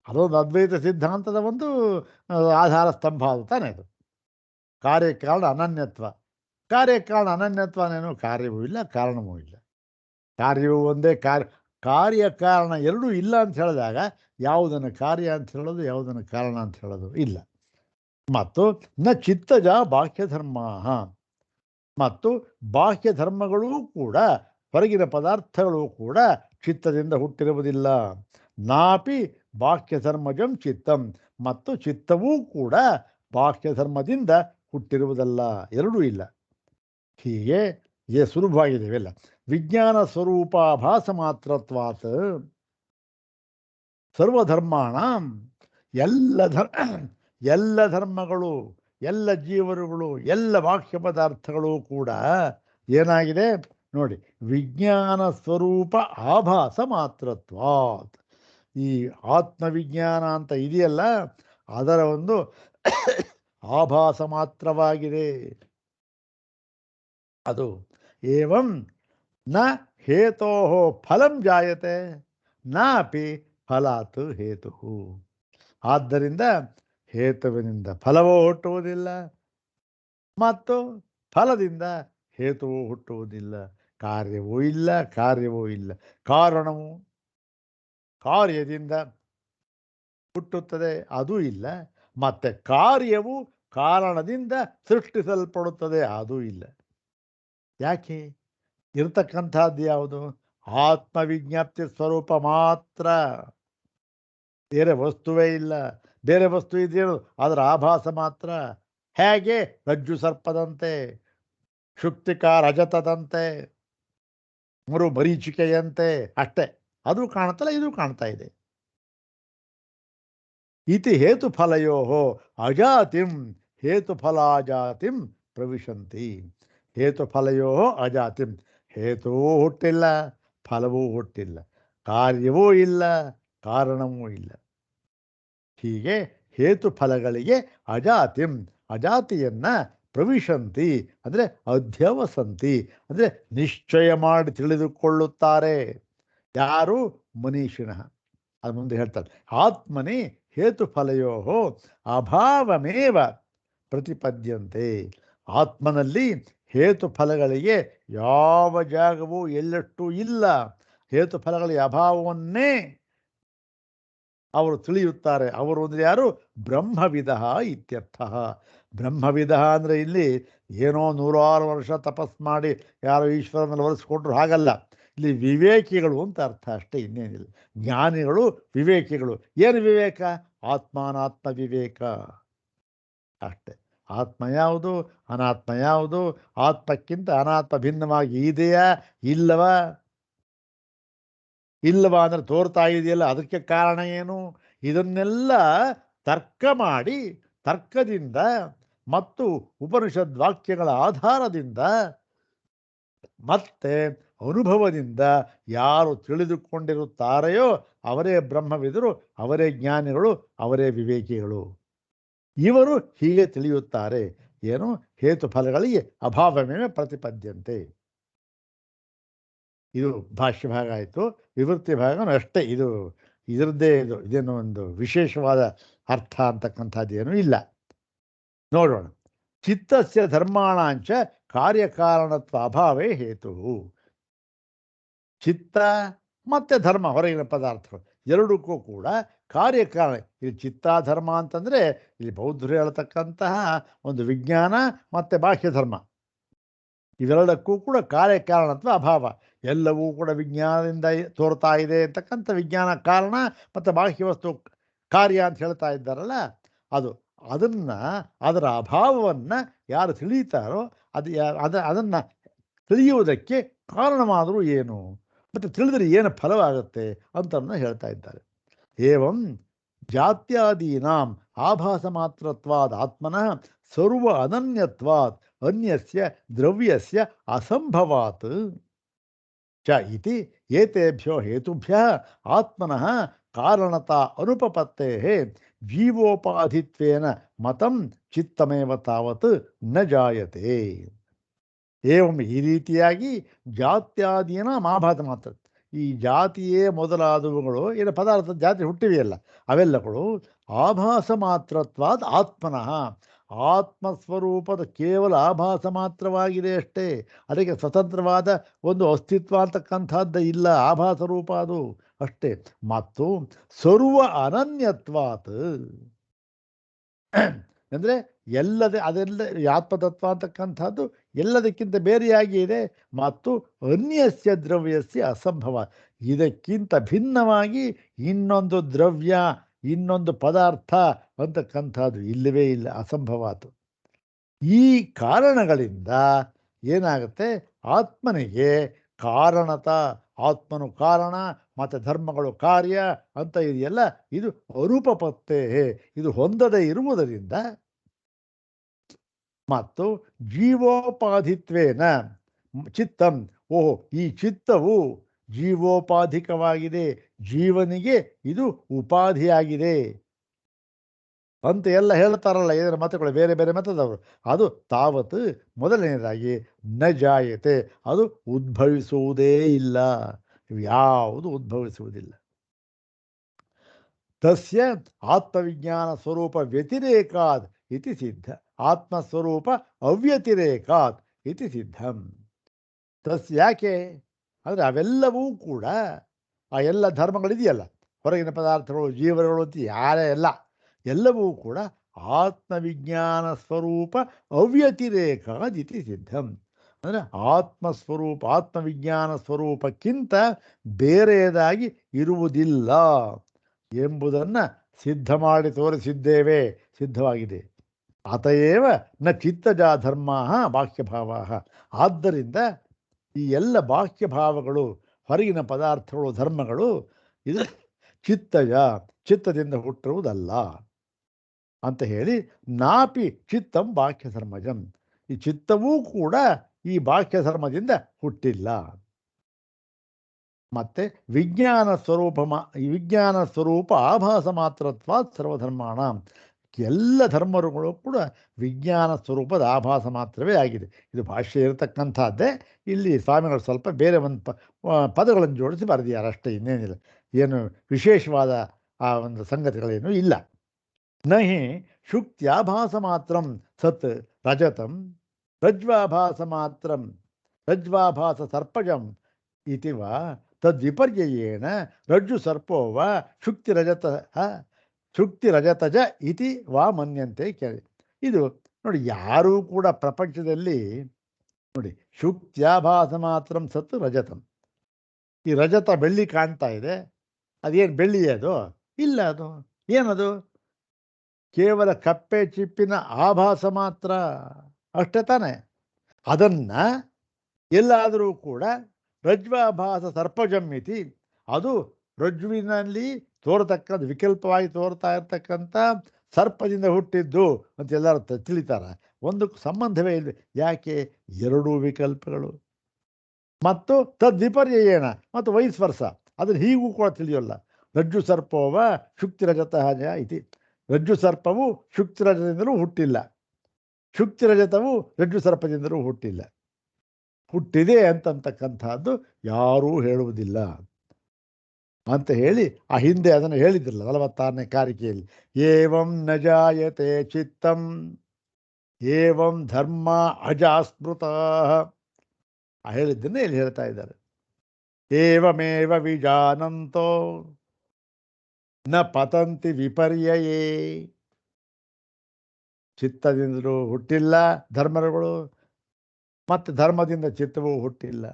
ಅದೊಂದು ಅದ್ವೈತ ಸಿದ್ಧಾಂತದ ಒಂದು ಆಧಾರ ಸ್ತಂಭ ಅದು ತಾನೇ. ಅದು ಕಾರ್ಯಕಾರಣ ಅನನ್ಯತ್ವ. ಕಾರ್ಯಕಾರಣ ಅನನ್ಯತ್ವನೇನು? ಕಾರ್ಯವೂ ಇಲ್ಲ, ಕಾರಣವೂ ಇಲ್ಲ. ಕಾರ್ಯವೂ ಒಂದೇ, ಕಾರ್ಯಕಾರಣ ಎರಡೂ ಇಲ್ಲ ಅಂತ ಹೇಳಿದಾಗ ಯಾವುದನ್ನು ಕಾರ್ಯ ಅಂತ ಹೇಳೋದು, ಯಾವುದನ್ನು ಕಾರಣ ಅಂತ ಹೇಳೋದು ಇಲ್ಲ. ಮತ್ತು ನ ಚಿತ್ತಜ ಬಾಹ್ಯಧರ್ಮ. ಮತ್ತು ಬಾಹ್ಯ ಧರ್ಮಗಳೂ ಕೂಡ, ಹೊರಗಿನ ಪದಾರ್ಥಗಳು ಕೂಡ ಚಿತ್ತದಿಂದ ಹುಟ್ಟಿರುವುದಿಲ್ಲ. ನಾಪಿ ಬಾಹ್ಯಧರ್ಮಜಂ ಚಿತ್ತಂ. ಮತ್ತು ಚಿತ್ತವೂ ಕೂಡ ಬಾಹ್ಯಧರ್ಮದಿಂದ ಹುಟ್ಟಿರುವುದಲ್ಲ, ಎರಡೂ ಇಲ್ಲ. ಹೀಗೆ ಸುಲಭವಾಗಿದೆಯಲ್ಲ. ವಿಜ್ಞಾನ ಸ್ವರೂಪಾಭಾಸ ಮಾತ್ರತ್ವಾತ್ ಸರ್ವಧರ್ಮಾಣ ಎಲ್ಲ ಧರ್ಮಗಳು, ಎಲ್ಲ ಜೀವರುಗಳು, ಎಲ್ಲ ವಾಕ್ಯ ಪದಾರ್ಥಗಳು ಕೂಡ ಏನಾಗಿದೆ ನೋಡಿ, ವಿಜ್ಞಾನ ಸ್ವರೂಪ ಆಭಾಸ ಮಾತ್ರತ್ವಾತ್. ಈ ಆತ್ಮವಿಜ್ಞಾನ ಅಂತ ಇದೆಯಲ್ಲ, ಅದರ ಒಂದು ಆಭಾಸ ಮಾತ್ರವಾಗಿದೆ ಅದು. ಏವಂ ನ ಹೇತೋ ಫಲಂ ಜಾಯತೆ ನಾಪಿ ಫಲಾತ್ ಹೇತು. ಆದ್ದರಿಂದ ಹೇತುವಿನಿಂದ ಫಲವೂ ಹುಟ್ಟುವುದಿಲ್ಲ ಮತ್ತು ಫಲದಿಂದ ಹೇತುವು ಹುಟ್ಟುವುದಿಲ್ಲ. ಕಾರ್ಯವೂ ಇಲ್ಲ, ಕಾರ್ಯವೂ ಇಲ್ಲ. ಕಾರಣವು ಕಾರ್ಯದಿಂದ ಹುಟ್ಟುತ್ತದೆ, ಅದೂ ಇಲ್ಲ. ಮತ್ತೆ ಕಾರ್ಯವು ಕಾರಣದಿಂದ ಸೃಷ್ಟಿಸಲ್ಪಡುತ್ತದೆ, ಅದೂ ಇಲ್ಲ. ಯಾಕೆ? ಇರತಕ್ಕಂಥದ್ದು ಯಾವುದು? ಆತ್ಮವಿಜ್ಞಪ್ತಿ ಸ್ವರೂಪ ಮಾತ್ರ, ಬೇರೆ ವಸ್ತುವೇ ಇಲ್ಲ. ಬೇರೆ ವಸ್ತು ಇದೆಯೇನು? ಅದರ ಆಭಾಸ ಮಾತ್ರ. ಹೇಗೆ? ರಜ್ಜು ಸರ್ಪದಂತೆ, ಶುಕ್ತಿಕ ರಜತದಂತೆ, ಮರೀಚಿಕೆಯಂತೆ ಅಷ್ಟೇ. ಅದು ಕಾಣ್ತಲ್ಲ, ಇದು ಕಾಣ್ತಾ ಇದೆ. ಇತಿ ಹೇತುಫಲಯೋ ಅಜಾತಿಂ ಹೇತುಫಲಾಜಾತಿಂ ಪ್ರವಿಶಂತಿ. ಹೇತುಫಲಯೋ ಅಜಾತಿಂ, ಹೇತುವೂ ಹುಟ್ಟಿಲ್ಲ, ಫಲವೂ ಹುಟ್ಟಿಲ್ಲ, ಕಾರ್ಯವೂ ಇಲ್ಲ, ಕಾರಣವೂ ಇಲ್ಲ. ಹೀಗೆ ಹೇತುಫಲಗಳಿಗೆ ಅಜಾತಿಂ, ಅಜಾತಿಯನ್ನ ಪ್ರವಿಶಂತಿ ಅಂದರೆ ಅಧ್ಯವಸಂತಿ ಅಂದರೆ ನಿಶ್ಚಯ ಮಾಡಿ ತಿಳಿದುಕೊಳ್ಳುತ್ತಾರೆ. ಯಾರು? ಮನೀಷಿಣಃ. ಅದು ಮುಂದೆ ಹೇಳ್ತಾರೆ, ಆತ್ಮನಿ ಹೇತುಫಲಯೋ ಅಭಾವಮೇವ ಪ್ರತಿಪದ್ಯಂತೆ. ಆತ್ಮನಲ್ಲಿ ಹೇತುಫಲಗಳಿಗೆ ಯಾವ ಜಾಗವೂ ಎಳ್ಳಷ್ಟು ಇಲ್ಲ. ಹೇತುಫಲಗಳ ಅಭಾವವನ್ನೇ ಅವರು ತಿಳಿಯುತ್ತಾರೆ. ಅವರು ಅಂದರೆ ಯಾರು? ಬ್ರಹ್ಮವಿದ ಇತ್ಯರ್ಥ. ಬ್ರಹ್ಮವಿದ ಅಂದರೆ ಇಲ್ಲಿ ಏನೋ 106 ವರ್ಷ ತಪಸ್ ಮಾಡಿ ಯಾರೋ ಈಶ್ವರನಲ್ಲಿ ಒಲಿಸ್ಕೊಂಡ್ರು ಹಾಗಲ್ಲ. ಇಲ್ಲಿ ವಿವೇಕಿಗಳು ಅಂತ ಅರ್ಥ ಅಷ್ಟೇ, ಇನ್ನೇನಿಲ್ಲ. ಜ್ಞಾನಿಗಳು, ವಿವೇಕಿಗಳು. ಏನು ವಿವೇಕ? ಆತ್ಮಾನಾತ್ಮ ವಿವೇಕ ಅಷ್ಟೆ. ಆತ್ಮ ಯಾವುದು, ಅನಾತ್ಮ ಯಾವುದು, ಆತ್ಮಕ್ಕಿಂತ ಅನಾತ್ಮ ಭಿನ್ನವಾಗಿ ಇದೆಯಾ ಇಲ್ಲವಾ? ಇಲ್ಲವಾ ಅಂದರೆ ತೋರ್ತಾ ಇದೆಯಲ್ಲ, ಅದಕ್ಕೆ ಕಾರಣ ಏನು? ಇದನ್ನೆಲ್ಲ ತರ್ಕ ಮಾಡಿ, ತರ್ಕದಿಂದ ಮತ್ತು ಉಪನಿಷದ್ ವಾಕ್ಯಗಳ ಆಧಾರದಿಂದ ಮತ್ತೆ ಅನುಭವದಿಂದ ಯಾರು ತಿಳಿದುಕೊಂಡಿರುತ್ತಾರೆಯೋ ಅವರೇ ಬ್ರಹ್ಮವಿದರು, ಅವರೇ ಜ್ಞಾನಿಗಳು, ಅವರೇ ವಿವೇಕಿಗಳು. ಇವರು ಹೀಗೆ ತಿಳಿಯುತ್ತಾರೆ. ಏನು? ಹೇತುಫಲಗಳಿಗೆ ಅಭಾವವೇ ಪ್ರತಿಪದ್ಯಂತೆ. ಇದು ಭಾಷ್ಯ ಭಾಗ ಆಯಿತು. ವಿವೃತ್ತಿ ಭಾಗನೂ ಅಷ್ಟೇ. ಇದರದ್ದೇ ಇದೇನೋ ಒಂದು ವಿಶೇಷವಾದ ಅರ್ಥ ಅಂತಕ್ಕಂಥದ್ದೇನೂ ಇಲ್ಲ. ನೋಡೋಣ. ಚಿತ್ತಸ್ಯ ಧರ್ಮಾಣಾಂಚ ಕಾರ್ಯಕಾರಣತ್ವ ಅಭಾವೇ ಹೇತು. ಚಿತ್ತ ಮತ್ತು ಧರ್ಮ, ಹೊರಗಿನ ಪದಾರ್ಥಗಳು ಎರಡಕ್ಕೂ ಕೂಡ ಕಾರ್ಯಕಾರಣ. ಇಲ್ಲಿ ಚಿತ್ತಾಧರ್ಮ ಅಂತಂದರೆ ಇಲ್ಲಿ ಬೌದ್ಧರು ಹೇಳ್ತಕ್ಕಂತಹ ಒಂದು ವಿಜ್ಞಾನ ಮತ್ತು ಬಾಹ್ಯ ಧರ್ಮ, ಇವೆರಡಕ್ಕೂ ಕೂಡ ಕಾರ್ಯಕಾರಣತ್ವ ಅಭಾವ. ಎಲ್ಲವೂ ಕೂಡ ವಿಜ್ಞಾನದಿಂದ ತೋರ್ತಾ ಇದೆ ಅಂತಕ್ಕಂಥ ವಿಜ್ಞಾನ ಕಾರಣ ಮತ್ತು ಬಾಹ್ಯ ವಸ್ತು ಕಾರ್ಯ ಅಂತ ಹೇಳ್ತಾ ಇದ್ದಾರಲ್ಲ, ಅದನ್ನು ಅದರ ಅಭಾವವನ್ನು ಯಾರು ತಿಳಿಯುತ್ತಾರೋ ಅದನ್ನು ತಿಳಿಯುವುದಕ್ಕೆ ಕಾರಣವಾದರೂ ಏನು, ಮತ್ತು ತಿಳಿದರೆ ಏನು ಫಲವಾಗುತ್ತೆ ಅಂತನ್ನು ಹೇಳ್ತಾ ಇದ್ದಾರೆ. ಏವಂ ಜಾತ್ಯಾದೀನಾಂ ಆಭಾಸ ಮಾತ್ರತ್ವಾದ್ ಆತ್ಮನಃ ಸರ್ವ ಅನನ್ಯತ್ವಾತ್ ಅನ್ಯಸ್ಯ ದ್ರವ್ಯಸ್ಯ ಅಸಂಭವಾತ್ ಚ ಇತಿ ಏತೇಭ್ಯೋ ಹೇತುಭ್ಯಃ ಆತ್ಮನಃ ಕಾರಣತಾ ಅನುಪಪತ್ತೇಃ ಜೀವೋಪಾಧಿತ್ವೇನ ಮತಂ ಚಿತ್ತಮೇವ ತಾವತ್ ನ ಜಾಯತೆ. ಏವಂ, ಈ ರೀತಿಯಾಗಿ ಜಾತ್ಯಾದೀನ ಆಭಾಸ ಮಾತ್ರ, ಈ ಜಾತಿಯೇ ಮೊದಲಾದವುಗಳು ಏನು ಪದಾರ್ಥ ಜಾತಿ ಹುಟ್ಟಿವೆಯಲ್ಲ ಅವೆಲ್ಲಗಳು ಆಭಾಸ ಮಾತ್ರತ್ವಾದ ಆತ್ಮನಃ, ಆತ್ಮಸ್ವರೂಪದ ಕೇವಲ ಆಭಾಸ ಮಾತ್ರವಾಗಿದೆ ಅಷ್ಟೇ. ಅದಕ್ಕೆ ಸ್ವತಂತ್ರವಾದ ಒಂದು ಅಸ್ತಿತ್ವ ಅಂತಕ್ಕಂಥದ್ದು ಇಲ್ಲ, ಆಭಾಸ ರೂಪ ಅದು ಅಷ್ಟೇ. ಮತ್ತು ಸರ್ವ ಅನನ್ಯತ್ವಾತ್ ಅಂದರೆ ಅದೆಲ್ಲ ಆತ್ಮತತ್ವ ಅಂತಕ್ಕಂಥದ್ದು ಎಲ್ಲದಕ್ಕಿಂತ ಬೇರೆಯಾಗಿ ಇದೆ. ಮತ್ತು ಅನ್ಯಸ್ಯ ದ್ರವ್ಯಸ್ಯ ಅಸಂಭವ, ಇದಕ್ಕಿಂತ ಭಿನ್ನವಾಗಿ ಇನ್ನೊಂದು ದ್ರವ್ಯ, ಇನ್ನೊಂದು ಪದಾರ್ಥ ಅಂತಕ್ಕಂಥದ್ದು ಇಲ್ಲವೇ ಇಲ್ಲ, ಅಸಂಭವಾತು. ಈ ಕಾರಣಗಳಿಂದ ಏನಾಗುತ್ತೆ? ಆತ್ಮನಿಗೆ ಕಾರಣತ ಆತ್ಮನು ಕಾರಣ ಮತ್ತು ಧರ್ಮಗಳು ಕಾರ್ಯ ಅಂತ ಇದೆಯಲ್ಲ, ಇದು ಅರೂಪಪತ್ತೆ, ಇದು ಹೊಂದದೇ ಇರುವುದರಿಂದ ಮತ್ತು ಜೀವೋಪಾಧಿತ್ವೇನ ಚಿತ್ತಂ, ಓಹೋ ಈ ಚಿತ್ತವು ಜೀವೋಪಾಧಿಕವಾಗಿದೆ, ಜೀವನಿಗೆ ಇದು ಉಪಾಧಿಯಾಗಿದೆ ಅಂತ ಎಲ್ಲ ಹೇಳ್ತಾರಲ್ಲ ಇದರ ಮತಗಳು, ಬೇರೆ ಬೇರೆ ಮತದವರು. ಅದು ತಾವತ್ ಮೊದಲನೇದಾಗಿ ನ ಜಾಯತೆ, ಅದು ಉದ್ಭವಿಸುವುದೇ ಇಲ್ಲ, ಯಾವುದು ಉದ್ಭವಿಸುವುದಿಲ್ಲ. ತಸ್ಯ ಆತ್ಮವಿಜ್ಞಾನ ಸ್ವರೂಪ ವ್ಯತಿರೇಕಾತ್ ಇತಿ ಸಿದ್ಧ, ಆತ್ಮಸ್ವರೂಪ ಅವ್ಯತಿರೇಕಾತ್ ಇತಿ ಸಿದ್ಧಂ. ಯಾಕೆ ಅಂದರೆ ಅವೆಲ್ಲವೂ ಕೂಡ, ಆ ಎಲ್ಲ ಧರ್ಮಗಳಿದೆಯಲ್ಲ, ಹೊರಗಿನ ಪದಾರ್ಥಗಳು ಜೀವಗಳು ಅಂತ ಯಾರೇ ಎಲ್ಲವೂ ಕೂಡ ಆತ್ಮವಿಜ್ಞಾನ ಸ್ವರೂಪ ಅವ್ಯತಿರೇಕಾದಿತಿ ಸಿದ್ಧಂ. ಅಂದರೆ ಆತ್ಮವಿಜ್ಞಾನ ಸ್ವರೂಪಕ್ಕಿಂತ ಬೇರೆಯದಾಗಿ ಇರುವುದಿಲ್ಲ ಎಂಬುದನ್ನು ಸಿದ್ಧ ಮಾಡಿ ತೋರಿಸಿದ್ದೇವೆ, ಸಿದ್ಧವಾಗಿದೆ. ಅತಯೇವ ನ ಚಿತ್ತಜ ಧರ್ಮ ಬಾಹ್ಯಭಾವ, ಆದ್ದರಿಂದ ಈ ಎಲ್ಲ ಬಾಹ್ಯಭಾವಗಳು, ಹೊರಗಿನ ಪದಾರ್ಥಗಳು, ಧರ್ಮಗಳು ಇದು ಚಿತ್ತದಿಂದ ಹುಟ್ಟಿರುವುದಲ್ಲ ಅಂತ ಹೇಳಿ, ನಾಪಿ ಚಿತ್ತಂ ಬಾಹ್ಯ ಧರ್ಮಜಂ, ಈ ಚಿತ್ತವೂ ಕೂಡ ಈ ಬಾಹ್ಯ ಧರ್ಮದಿಂದ ಹುಟ್ಟಿಲ್ಲ. ಮತ್ತೆ ವಿಜ್ಞಾನ ಸ್ವರೂಪ ಆಭಾಸ ಮಾತ್ರತ್ವ ಸರ್ವಧರ್ಮಾಣ, ಎಲ್ಲ ಧರ್ಮಗಳು ಕೂಡ ವಿಜ್ಞಾನ ಸ್ವರೂಪದ ಆಭಾಸ ಮಾತ್ರವೇ ಆಗಿದೆ. ಇದು ಭಾಷೆ ಇರತಕ್ಕಂಥದ್ದೇ, ಇಲ್ಲಿ ಸ್ವಾಮಿಗಳು ಸ್ವಲ್ಪ ಬೇರೆ ಒಂದು ಪದಗಳನ್ನು ಜೋಡಿಸಿ ಬರೆದಿದ್ದಾರೆ ಅಷ್ಟೇ, ಇನ್ನೇನಿಲ್ಲ, ಏನು ವಿಶೇಷವಾದ ಆ ಒಂದು ಸಂಗತಿಗಳೇನೂ ಇಲ್ಲ. ನಹಿ ಶುಕ್ತ್ಯಾಭಾಸ ಮಾತ್ರಂ ಸತ್ ರಜತಂ ರಜ್ವಾಭಾಸ ಸರ್ಪಜಂ ಇತಿ ವಾ ತದ್ವಿಪರ್ಯಯೇನ ರಜ್ಜು ಸರ್ಪೋ ವಾ ಶುಕ್ತಿರಜತಜ ಇತಿ ವಾ ಮನ್ಯಂತೆ ಕೇಳಿ. ಇದು ನೋಡಿ, ಯಾರೂ ಕೂಡ ಪ್ರಪಂಚದಲ್ಲಿ ನೋಡಿ, ಶುಕ್ತ್ಯಾಭಾಸ ಮಾತ್ರಂ ಸತ್ ರಜತಂ, ಈ ರಜತ ಬೆಳ್ಳಿ ಕಾಣ್ತಾ ಇದೆ, ಅದೇನು ಬೆಳ್ಳಿ ಅದು? ಇಲ್ಲ, ಅದು ಏನದು? ಕೇವಲ ಕಪ್ಪೆ ಚಿಪ್ಪಿನ ಆಭಾಸ ಮಾತ್ರ, ಅಷ್ಟೇ ತಾನೆ. ಅದನ್ನು ಎಲ್ಲಾದರೂ ಕೂಡ ರಜ್ವಾಭಾಸ ಸರ್ಪಜಮ್ಮಿತಿ, ಅದು ರಜ್ಜುವಿನಲ್ಲಿ ತೋರತಕ್ಕಂಥ, ವಿಕಲ್ಪವಾಗಿ ತೋರ್ತಾ ಇರ್ತಕ್ಕಂಥ ಸರ್ಪದಿಂದ ಹುಟ್ಟಿದ್ದು ಅಂತ ಎಲ್ಲರೂ ತಿಳಿತಾರೆ. ಒಂದು ಸಂಬಂಧವೇ ಇಲ್ಲ. ಯಾಕೆ? ಎರಡೂ ವಿಕಲ್ಪಗಳು. ಮತ್ತು ತದ್ವಿಪರ್ಯಯೇಣ, ಮತ್ತು ವೈಸ್ ವರ್ಷ, ಅದನ್ನು ಹೀಗೂ ಕೂಡ ತಿಳಿಯೋಲ್ಲ. ರಜ್ಜು ಸರ್ಪೋವ ಶುಕ್ತಿರಜತಃ ಇತಿ, ರಜ್ಜು ಸರ್ಪವು ಶುಕ್ತಿರಜದಿಂದಲೂ ಹುಟ್ಟಿಲ್ಲ, ಶುಕ್ತಿರಜತವು ರಜ್ಜು ಸರ್ಪದಿಂದಲೂ ಹುಟ್ಟಿಲ್ಲ. ಹುಟ್ಟಿದೆ ಅಂತಕ್ಕಂಥದ್ದು ಯಾರೂ ಹೇಳುವುದಿಲ್ಲ ಅಂತ ಹೇಳಿ, ಆ ಹಿಂದೆ ಅದನ್ನು ಹೇಳಿದ್ರಲ್ಲ 46ನೇ ಕಾರಿಕೆಯಲ್ಲಿ, ಏವಂ ನ ಜಾಯತೆ ಚಿತ್ತಂ ಏವಂ ಧರ್ಮ ಅಜಾಸ್ಮೃತ, ಹೇಳಿದ್ದನ್ನೇ ಇಲ್ಲಿ ಹೇಳ್ತಾ ಇದ್ದಾರೆ. ಏವಮೇವ ವಿಜಾನಂತೋ ನ ಪತಂತಿ ವಿಪರ್ಯಯೇ, ಚಿತ್ತದಿಂದಲೂ ಹುಟ್ಟಿಲ್ಲ ಧರ್ಮಗಳು, ಮತ್ತು ಧರ್ಮದಿಂದ ಚಿತ್ತವೂ ಹುಟ್ಟಿಲ್ಲ.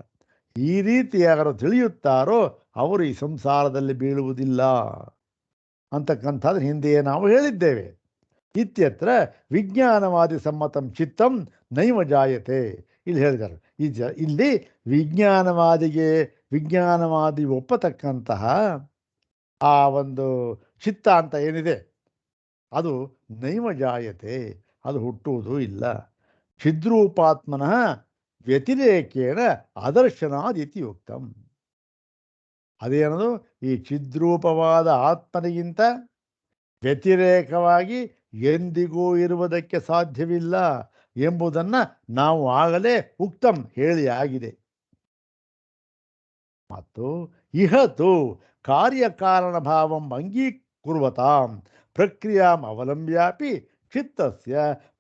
ಈ ರೀತಿ ಯಾರು ತಿಳಿಯುತ್ತಾರೋ ಅವರು ಈ ಸಂಸಾರದಲ್ಲಿ ಬೀಳುವುದಿಲ್ಲ ಅಂತಕ್ಕಂಥದ್ದು ಹಿಂದೆಯೇ ನಾವು ಹೇಳಿದ್ದೇವೆ. ಇತ್ಯತ್ರ ವಿಜ್ಞಾನವಾದಿ ಸಮ್ಮತಂ ಚಿತ್ತಂ ನೈವ ಜಾಯತೆ, ಇಲ್ಲಿ ಹೇಳಿದ್ದಾರೆ. ಇಲ್ಲಿ ವಿಜ್ಞಾನವಾದಿ ಒಪ್ಪತಕ್ಕಂತಹ ಆ ಒಂದು ಚಿತ್ತ ಅಂತ ಏನಿದೆ, ಅದು ನೈವ ಜಾಯತೆ, ಅದು ಹುಟ್ಟುವುದೂ ಇಲ್ಲ. ಚಿದ್ರೂಪಾತ್ಮನಃ ವ್ಯತಿರೇಕೇಣ ಅದರ್ಶನಾದಿತಿ ಉಕ್ತಂ, ಅದೇನದು? ಈ ಚಿದ್ರೂಪವಾದ ಆತ್ಮನಿಗಿಂತ ವ್ಯತಿರೇಕವಾಗಿ ಎಂದಿಗೂ ಇರುವುದಕ್ಕೆ ಸಾಧ್ಯವಿಲ್ಲ ಎಂಬುದನ್ನು ನಾವು ಆಗಲೇ ಉಕ್ತಂ ಹೇಳಿ ಆಗಿದೆ. ಮತ್ತು ಇಹತು ಕಾರ್ಯಕಾರಣ ಭಾವಂ ಅಂಗೀಕುರ್ವತಾಂ ಪ್ರಕ್ರಿಯಾಂ ಅವಲಂಬ್ಯಾಪಿ ಚಿತ್ತಸ್ಯ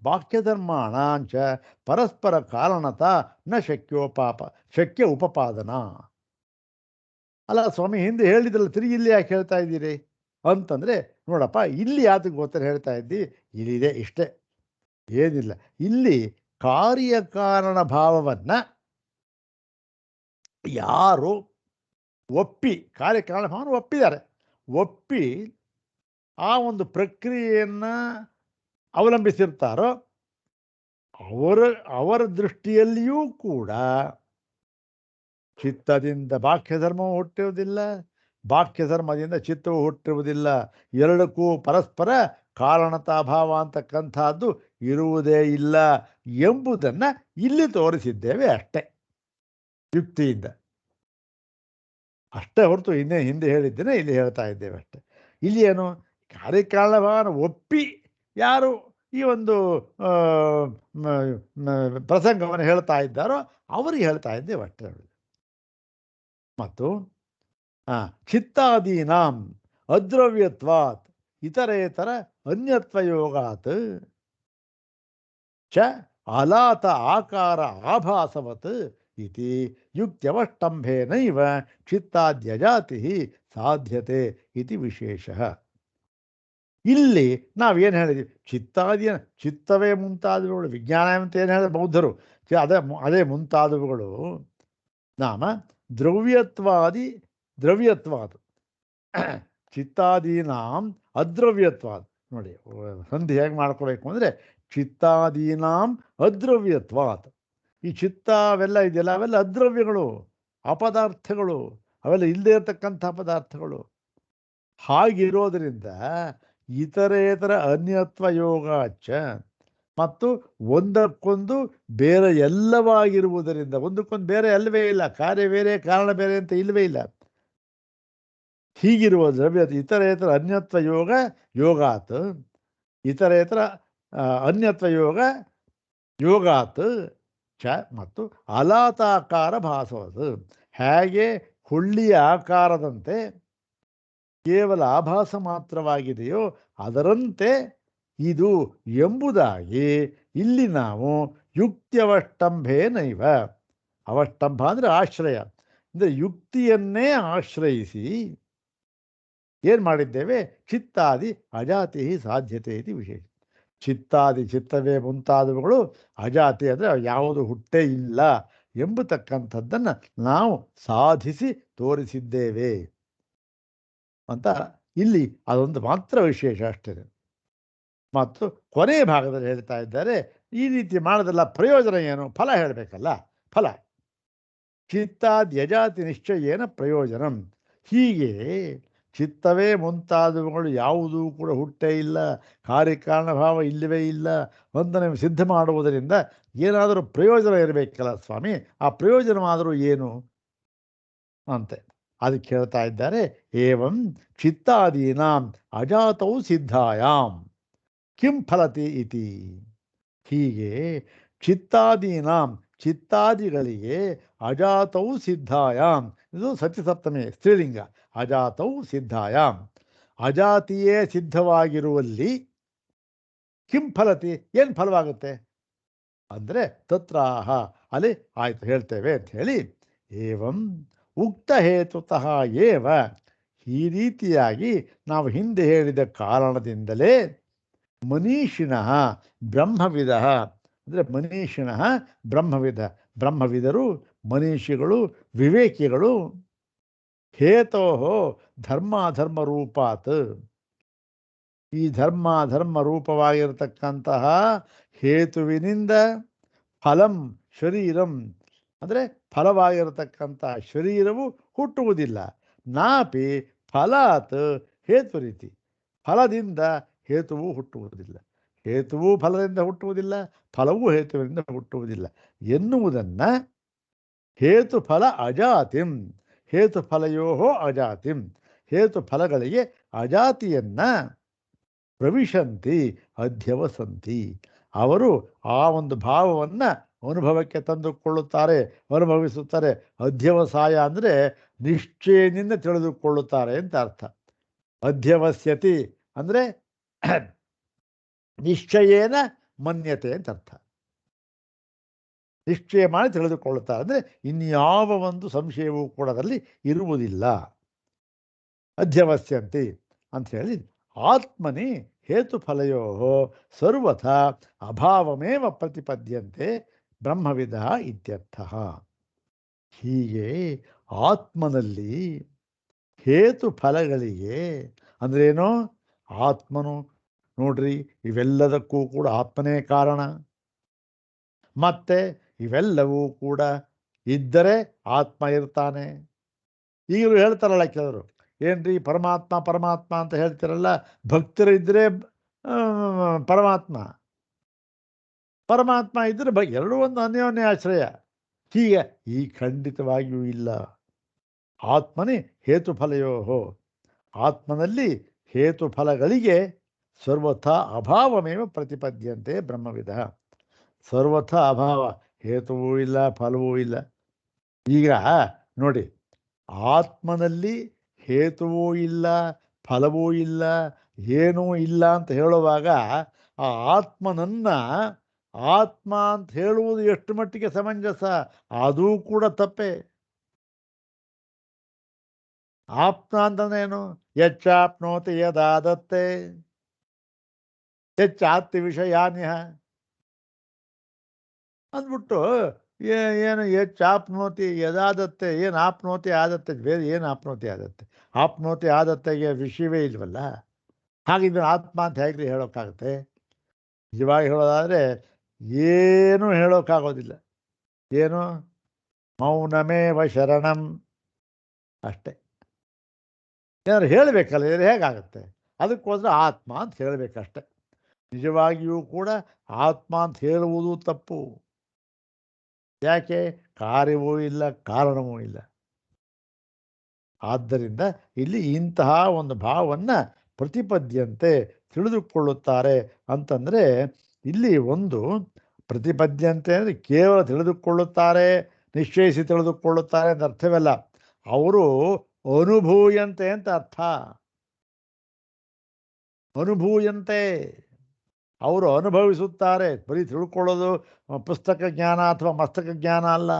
ಬಾಹ್ಯಧರ್ಮಾಣಾಂಚ ಪರಸ್ಪರ ಕಾರಣತ ನ ಶಕ್ಯ ಉಪಪಾದನ. ಅಲ್ಲ ಸ್ವಾಮಿ, ಹಿಂದೆ ಹೇಳಿದ್ರಲ್ಲ, ತಿರುಗಿ ಇಲ್ಲಿ ಯಾಕೆ ಹೇಳ್ತಾ ಇದ್ದೀರಿ ಅಂತಂದರೆ, ನೋಡಪ್ಪ ಇಲ್ಲಿ ಯಾತಕ್ಕೆ ಗೊತ್ತರ ಹೇಳ್ತಾ ಇದ್ದಿ, ಇಲ್ಲಿದೆ ಇಷ್ಟೇ, ಏನಿಲ್ಲ. ಇಲ್ಲಿ ಕಾರ್ಯಕಾರಣ ಭಾವವನ್ನು ಯಾರು ಒಪ್ಪಿ, ಕಾರ್ಯಕಾರಣ ಭಾವನ ಒಪ್ಪಿ ಆ ಒಂದು ಪ್ರಕ್ರಿಯೆಯನ್ನು ಅವಲಂಬಿಸಿರ್ತಾರೋ ಅವರ ದೃಷ್ಟಿಯಲ್ಲಿಯೂ ಕೂಡ ಚಿತ್ತದಿಂದ ಬಾಹ್ಯ ಧರ್ಮವು ಹುಟ್ಟುವುದಿಲ್ಲ, ಬಾಹ್ಯ ಧರ್ಮದಿಂದ ಚಿತ್ತವು ಹುಟ್ಟುವುದಿಲ್ಲ. ಎರಡಕ್ಕೂ ಪರಸ್ಪರ ಕಾರಣತಾಭಾವ ಅಂತಕ್ಕಂಥದ್ದು ಇರುವುದೇ ಇಲ್ಲ ಎಂಬುದನ್ನು ಇಲ್ಲಿ ತೋರಿಸಿದ್ದೇವೆ ಅಷ್ಟೇ, ಯುಕ್ತಿಯಿಂದ ಅಷ್ಟೇ ಹೊರತು ಹಿಂದೆ ಹೇಳಿದ್ದೇನೆ ಇಲ್ಲಿ ಹೇಳ್ತಾ ಇದ್ದೇವೆ ಅಷ್ಟೇ. ಇಲ್ಲಿ ಏನು ಕಾರ್ಯಕಾರಣ ಭಾವನ ಒಪ್ಪಿ ಯಾರು ಈ ಒಂದು ಪ್ರಸಂಗವನ್ನು ಹೇಳ್ತಾ ಇದ್ದಾರೋ ಅವರಿಗೆ ಹೇಳ್ತಾ ಇದ್ದೇವೆ ಅಷ್ಟೇ. ಮತ್ತು ಚಿತ್ತಾದೀನಾಂ ಅದ್ರವ್ಯತ್ವಾತ್ ಇತರೇತರ ಅನ್ಯತ್ವಯೋಗಾತ್ ಚ ಅಲಾತ ಆಕಾರ ಆಭಾಸವತ್ ಇತಿ ಯುಕ್ತ್ಯವಷ್ಟಂಭೇನೈವ ಚಿತ್ತಾದ್ಯಜಾತಿ ಸಾಧ್ಯತೆ ಇತಿ ವಿಶೇಷ. ಇಲ್ಲಿ ನಾವೇನು ಹೇಳಿದ್ವಿ, ಚಿತ್ತಾದಿಯ ಚಿತ್ತವೇ ಮುಂತಾದವುಗಳು, ವಿಜ್ಞಾನ ಅಂತ ಏನು ಹೇಳಿದ ಬೌದ್ಧರು, ಅದೇ ಮುಂತಾದವುಗಳು ನಾಮ ದ್ರವ್ಯತ್ವಾದ ಚಿತ್ತಾದೀನಾಂ ಅದ್ರವ್ಯತ್ವಾದ. ನೋಡಿ ಸಂಧಿ ಹೇಗೆ ಮಾಡ್ಕೋಬೇಕು ಅಂದರೆ ಚಿತ್ತಾದೀನಾಂ ಅದ್ರವ್ಯತ್ವಾತ್. ಈ ಚಿತ್ತ ಅವೆಲ್ಲ ಇದೆಯಲ್ಲ ಅವೆಲ್ಲ ಅದ್ರವ್ಯಗಳು, ಅಪದಾರ್ಥಗಳು, ಅವೆಲ್ಲ ಇಲ್ಲದೇ ಇರತಕ್ಕಂಥ ಪದಾರ್ಥಗಳು. ಹಾಗಿರೋದರಿಂದ ಇತರೇತರ ಅನ್ಯತ್ವ ಯೋಗಾಚ ಮತ್ತು ಒಂದಕ್ಕೊಂದು ಬೇರೆ ಎಲ್ಲವಾಗಿರುವುದರಿಂದ, ಒಂದಕ್ಕೊಂದು ಬೇರೆ ಅಲ್ಲವೇ ಇಲ್ಲ, ಕಾರ್ಯ ಬೇರೆ ಕಾರಣ ಬೇರೆ ಅಂತ ಇಲ್ಲವೇ ಇಲ್ಲ. ಹೀಗಿರುವ ದ್ರವ್ಯ ಇತರೇತರ ಅನ್ಯತ್ವ ಯೋಗಾತ್ ಇತರೇತರ ಅನ್ಯತ್ವ ಯೋಗಾತ್ ಚ ಮತ್ತು ಅಲಾತಾಕಾರ ಭಾಸವದು. ಹೇಗೆ ಹುಳ್ಳಿಯ ಆಕಾರದಂತೆ ಕೇವಲ ಆಭಾಸ ಮಾತ್ರವಾಗಿದೆಯೋ ಅದರಂತೆ ಇದು ಎಂಬುದಾಗಿ ಇಲ್ಲಿ ನಾವು ಯುಕ್ತ್ಯವಷ್ಟಂಭೇನೈವ, ಅವಷ್ಟಂಭ ಅಂದರೆ ಆಶ್ರಯ, ಅಂದರೆ ಯುಕ್ತಿಯನ್ನೇ ಆಶ್ರಯಿಸಿ ಏನು ಮಾಡಿದ್ದೇವೆ, ಚಿತ್ತಾದಿ ಅಜಾತಿ ಸಾಧ್ಯತೆ ಇದು ವಿಶೇಷ. ಚಿತ್ತವೇ ಮುಂತಾದವುಗಳು ಅಜಾತಿ ಅಂದರೆ ಯಾವುದು ಹುಟ್ಟೇ ಇಲ್ಲ ಎಂಬತಕ್ಕಂಥದ್ದನ್ನು ನಾವು ಸಾಧಿಸಿ ತೋರಿಸಿದ್ದೇವೆ ಅಂತ ಇಲ್ಲಿ ಅದೊಂದು ಮಾತ್ರ ವಿಶೇಷ ಅಷ್ಟೇ. ಮತ್ತು ಕೊನೆಯ ಭಾಗದಲ್ಲಿ ಹೇಳ್ತಾ ಇದ್ದಾರೆ, ಈ ರೀತಿ ಮಾಡೋದಲ್ಲ ಪ್ರಯೋಜನ ಏನು, ಫಲ ಹೇಳಬೇಕಲ್ಲ, ಫಲ ಚಿತ್ತಾದ್ಯಜಾತಿ ನಿಶ್ಚಯೇನ ಪ್ರಯೋಜನಂ. ಹೀಗೆ ಚಿತ್ತವೇ ಮುಂತಾದವುಗಳು ಯಾವುದೂ ಕೂಡ ಹುಟ್ಟೇ ಇಲ್ಲ, ಕಾರ್ಯಕಾರಣ ಭಾವ ಇಲ್ಲವೇ ಇಲ್ಲ ಒಂದನ್ನು ಸಿದ್ಧ ಮಾಡುವುದರಿಂದ ಏನಾದರೂ ಪ್ರಯೋಜನ ಇರಬೇಕಲ್ಲ ಸ್ವಾಮಿ, ಆ ಪ್ರಯೋಜನವಾದರೂ ಏನು ಅಂತೆ ಅದಕ್ಕೆ ಹೇಳ್ತಾ ಇದ್ದಾರೆ. ಏವಂ ಚಿತ್ತಾದೀನಾಂ ಅಜಾತೌ ಸಿದ್ಧಾಯಾಂ ಕಿಂ ಫಲತಿ ಇತಿ. ಹೀಗೆ ಚಿತ್ತಾದೀನಾಂ ಚಿತ್ತಾದಿಗಳಿಗೆ ಅಜಾತೌ ಸಿದ್ಧಾಯಾಂ, ಇದು ಸತ್ಯಸಪ್ತಮಿ ಸ್ತ್ರೀಲಿಂಗ, ಅಜಾತೌ ಸಿದ್ಧಾಯಾಂ ಅಜಾತಿಯೇ ಸಿದ್ಧವಾಗಿರುವಲ್ಲಿ ಕಿಂ ಫಲತಿ ಏನು ಫಲವಾಗುತ್ತೆ ಅಂದರೆ ತತ್ರಾಹ ಅಲ್ಲಿ ಆಯ್ತು ಹೇಳ್ತೇವೆ ಅಂತ ಹೇಳಿ, ಏವಂ ಉಕ್ತ ಹೇತುತಃ ಏವ, ಈ ರೀತಿಯಾಗಿ ನಾವು ಹಿಂದೆ ಹೇಳಿದ ಕಾರಣದಿಂದಲೇ ಮನೀಷಿಣಃ ಬ್ರಹ್ಮವಿದ, ಅಂದರೆ ಮನೀಷಿಣಃ ಬ್ರಹ್ಮವಿದರು ಮನೀಷಿಗಳು ವಿವೇಕಿಗಳು ಹೇತೋ ಧರ್ಮಾಧರ್ಮ ರೂಪಾತ್, ಈ ಧರ್ಮಾಧರ್ಮ ರೂಪವಾಗಿರತಕ್ಕಂತಹ ಹೇತುವಿನಿಂದ ಫಲಂ ಶರೀರಂ, ಅಂದರೆ ಫಲವಾಗಿರತಕ್ಕಂಥ ಶರೀರವು ಹುಟ್ಟುವುದಿಲ್ಲ. ನಾಪಿ ಫಲಾತ್ ಹೇತು ರೀತಿ, ಫಲದಿಂದ ಹೇತುವು ಹುಟ್ಟುವುದಿಲ್ಲ, ಹೇತುವು ಫಲದಿಂದ ಹುಟ್ಟುವುದಿಲ್ಲ, ಫಲವೂ ಹೇತುವಿನಿಂದ ಹುಟ್ಟುವುದಿಲ್ಲ ಎನ್ನುವುದನ್ನು ಹೇತು ಫಲ ಅಜಾತಿಂ, ಹೇತು ಫಲಯೋ ಅಜಾತಿಂ, ಹೇತು ಫಲಗಳಿಗೆ ಅಜಾತಿಯನ್ನು ಪ್ರವಿಶಂತಿ ಅಧ್ಯವಸಂತಿ, ಅವರು ಆ ಒಂದು ಭಾವವನ್ನು ಅನುಭವಕ್ಕೆ ತಂದುಕೊಳ್ಳುತ್ತಾರೆ, ಅನುಭವಿಸುತ್ತಾರೆ. ಅಧ್ಯವಸಾಯ ಅಂದರೆ ನಿಶ್ಚಯದಿಂದ ತಿಳಿದುಕೊಳ್ಳುತ್ತಾರೆ ಅಂತ ಅರ್ಥ. ಅಧ್ಯವಸ್ಯತಿ ಅಂದರೆ ನಿಶ್ಚಯೇನ ಮನ್ಯತೆ ಅಂತ ಅರ್ಥ. ನಿಶ್ಚಯ ಮಾಡಿ ತಿಳಿದುಕೊಳ್ಳುತ್ತಾರೆ ಅಂದರೆ ಇನ್ಯಾವ ಒಂದು ಸಂಶಯವೂ ಕೂಡ ಅದರಲ್ಲಿ ಇರುವುದಿಲ್ಲ. ಅಧ್ಯವಸ್ಯಂತಿ ಅಂಥೇಳಿ ಆತ್ಮನಿ ಹೇತುಫಲಯೋ ಸರ್ವಥಾ ಅಭಾವಮೇವ ಪ್ರತಿಪದ್ಯಂತೆ ಬ್ರಹ್ಮವಿದ ಇತ್ಯರ್ಥ. ಹೀಗೆ ಆತ್ಮನಲ್ಲಿ ಹೇತು ಫಲಗಳಿಗೆ ಅಂದ್ರೇನೋ, ಆತ್ಮನು ನೋಡ್ರಿ ಇವೆಲ್ಲದಕ್ಕೂ ಕೂಡ ಆತ್ಮನೇ ಕಾರಣ, ಮತ್ತೆ ಇವೆಲ್ಲವೂ ಕೂಡ ಇದ್ದರೆ ಆತ್ಮ ಇರ್ತಾನೆ. ಈಗಲೂ ಹೇಳ್ತಾರಲ್ಲ ಕೆಲವರು, ಏನ್ರಿ ಪರಮಾತ್ಮ ಪರಮಾತ್ಮ ಅಂತ ಹೇಳ್ತಿರಲ್ಲ, ಭಕ್ತರು ಇದ್ದರೆ ಪರಮಾತ್ಮ, ಪರಮಾತ್ಮ ಇದ್ದರೆ ಎರಡೂ ಒಂದು ಅನ್ಯೋನ್ಯ ಆಶ್ರಯ. ಹೀಗೆ ಈ ಖಂಡಿತವಾಗಿಯೂ ಇಲ್ಲ. ಆತ್ಮನೇ ಹೇತುಫಲಯೋ, ಆತ್ಮನಲ್ಲಿ ಹೇತುಫಲಗಳಿಗೆ ಸರ್ವಥಾ ಅಭಾವಮೇವ ಪ್ರತಿಪದ್ಯಂತೆ ಬ್ರಹ್ಮವಿಧ. ಸರ್ವಥಾ ಅಭಾವ, ಹೇತುವೂ ಇಲ್ಲ ಫಲವೂ ಇಲ್ಲ. ಈಗ ನೋಡಿ, ಆತ್ಮನಲ್ಲಿ ಹೇತುವೂ ಇಲ್ಲ ಫಲವೂ ಇಲ್ಲ ಏನೂ ಇಲ್ಲ ಅಂತ ಹೇಳುವಾಗ ಆ ಆತ್ಮನನ್ನು ಆತ್ಮ ಅಂತ ಹೇಳುವುದು ಎಷ್ಟು ಮಟ್ಟಿಗೆ ಸಮಂಜಸ? ಅದೂ ಕೂಡ ತಪ್ಪೇ. ಆಪ್ತ ಅಂತಂದೇನು? ಹೆಚ್ಚಾಪ್ನೋತಿ ಯದಾದತ್ತೆ ಹೆಚ್ಚಾತ್ತಿ ವಿಷಯಾನ್ಯ ಅಂದ್ಬಿಟ್ಟು ಏನು ಹೆಚ್ಚಾಪ್ನೋತಿ ಯದಾದತ್ತೆ, ಏನು ಆಪ್ನೋತಿ ಆದತ್ತೆ, ಬೇರೆ ಏನು ಆಪ್ನೋತಿ ಆದತ್ತೆ? ಆಪ್ನೋತಿ ಆದತ್ತೆಗೆ ವಿಷಯವೇ ಇಲ್ವಲ್ಲ. ಹಾಗಿದ್ರೆ ಆತ್ಮ ಅಂತ ಹೇಗ್ರಿ ಹೇಳೋಕ್ಕಾಗುತ್ತೆ? ನಿಜವಾಗಿ ಹೇಳೋದಾದರೆ ಏನೂ ಹೇಳೋಕ್ಕಾಗೋದಿಲ್ಲ. ಏನು? ಮೌನಮೇವ ಶರಣಂ ಅಷ್ಟೇ. ಏನಾದ್ರು ಹೇಳಬೇಕಲ್ಲ, ಇದು ಹೇಗಾಗುತ್ತೆ? ಅದಕ್ಕೋಸ್ಕರ ಆತ್ಮ ಅಂತ ಹೇಳಬೇಕಷ್ಟೆ. ನಿಜವಾಗಿಯೂ ಕೂಡ ಆತ್ಮ ಅಂತ ಹೇಳುವುದು ತಪ್ಪು. ಯಾಕೆ? ಕಾರ್ಯವೂ ಇಲ್ಲ ಕಾರಣವೂ ಇಲ್ಲ. ಆದ್ದರಿಂದ ಇಲ್ಲಿ ಇಂತಹ ಒಂದು ಭಾವವನ್ನು ಪ್ರತಿಪದ್ಯಂತೆ ತಿಳಿದುಕೊಳ್ಳುತ್ತಾರೆ ಅಂತಂದರೆ, ಇಲ್ಲಿ ಒಂದು ಪ್ರತಿಪದ್ಯಂತೆ ಅಂದರೆ ಕೇವಲ ತಿಳಿದುಕೊಳ್ಳುತ್ತಾರೆ, ನಿಶ್ಚಯಿಸಿ ತಿಳಿದುಕೊಳ್ಳುತ್ತಾರೆ ಅಂತ ಅರ್ಥವಲ್ಲ. ಅವರು ಅನುಭೂಯಂತೆ ಅಂತ ಅರ್ಥ. ಅನುಭೂಯಂತೆ, ಅವರು ಅನುಭವಿಸುತ್ತಾರೆ. ಬರೀ ತಿಳ್ಕೊಳ್ಳೋದು ಪುಸ್ತಕ ಜ್ಞಾನ ಅಥವಾ ಮಸ್ತಕ ಜ್ಞಾನ ಅಲ್ಲ,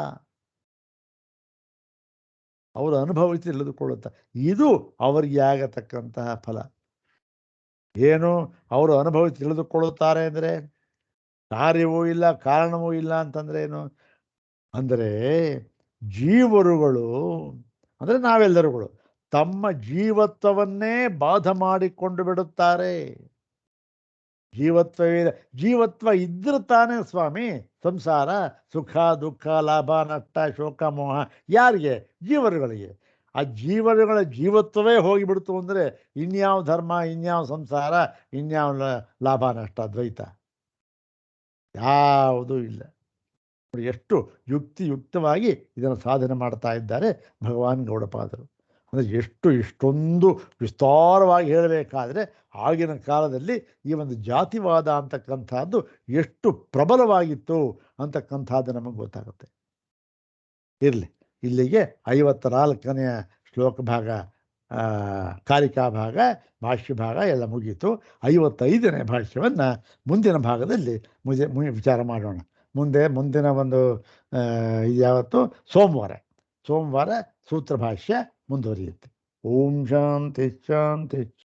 ಅವರು ಅನುಭವಿಸಿ ತಿಳಿದುಕೊಳ್ಳುತ್ತಾರೆ. ಇದು ಅವರಿಗೆ ಆಗತಕ್ಕಂತಹ ಫಲ. ಏನು? ಅವರು ಅನುಭವಿಸಿ ತಿಳಿದುಕೊಳ್ಳುತ್ತಾರೆ ಅಂದರೆ ಕಾರ್ಯವೂ ಇಲ್ಲ ಕಾರಣವೂ ಇಲ್ಲ ಅಂತಂದರೆ ಏನು? ಅಂದರೆ ಜೀವರುಗಳು ಅಂದರೆ ನಾವೆಲ್ಲರುಗಳು ತಮ್ಮ ಜೀವತ್ವವನ್ನೇ ಬಾಧ ಮಾಡಿಕೊಂಡು ಬಿಡುತ್ತಾರೆ. ಜೀವತ್ವವಿದೆ, ಜೀವತ್ವ ಇದ್ರೆ ತಾನೇ ಸ್ವಾಮಿ ಸಂಸಾರ, ಸುಖ ದುಃಖ ಲಾಭ ನಷ್ಟ ಶೋಕ ಮೋಹ. ಯಾರಿಗೆ? ಜೀವರುಗಳಿಗೆ. ಆ ಜೀವರುಗಳ ಜೀವತ್ವವೇ ಹೋಗಿಬಿಡ್ತು ಅಂದರೆ ಇನ್ಯಾವ ಧರ್ಮ, ಇನ್ಯಾವ ಸಂಸಾರ, ಇನ್ಯಾವ ಲಾಭ ನಷ್ಟ ದ್ವೈತ ಯಾವುದೂ ಇಲ್ಲ. ನೋಡಿ ಎಷ್ಟು ಯುಕ್ತಿಯುಕ್ತವಾಗಿ ಇದನ್ನು ಸಾಧನೆ ಮಾಡ್ತಾ ಇದ್ದಾರೆ ಭಗವಾನ್ ಗೌಡಪಾದರು. ಅಂದರೆ ಇಷ್ಟೊಂದು ವಿಸ್ತಾರವಾಗಿ ಹೇಳಬೇಕಾದ್ರೆ ಆಗಿನ ಕಾಲದಲ್ಲಿ ಈ ಒಂದು ಜಾತಿವಾದ ಅಂತಕ್ಕಂಥದ್ದು ಎಷ್ಟು ಪ್ರಬಲವಾಗಿತ್ತು ಅಂತಕ್ಕಂಥದ್ದು ನಮಗೆ ಗೊತ್ತಾಗುತ್ತೆ. ಇರಲಿ, ಇಲ್ಲಿಗೆ 54ನೆಯ ಶ್ಲೋಕ ಭಾಗ, ಕಾರಿಕಾ ಭಾಗ, ಭಾಷ್ಯ ಭಾಗ ಎಲ್ಲ ಮುಗೀತು. 55ನೇ ಭಾಷ್ಯವನ್ನು ಮುಂದಿನ ಭಾಗದಲ್ಲಿ ವಿಚಾರ ಮಾಡೋಣ. ಮುಂದಿನ ಒಂದು ಇದು ಯಾವತ್ತು? ಸೋಮವಾರ ಸೂತ್ರ ಭಾಷ್ಯ ಮುಂದುವರಿಯುತ್ತೆ. ಓಂ ಶಾಂತಿ ಶಾಂತಿ.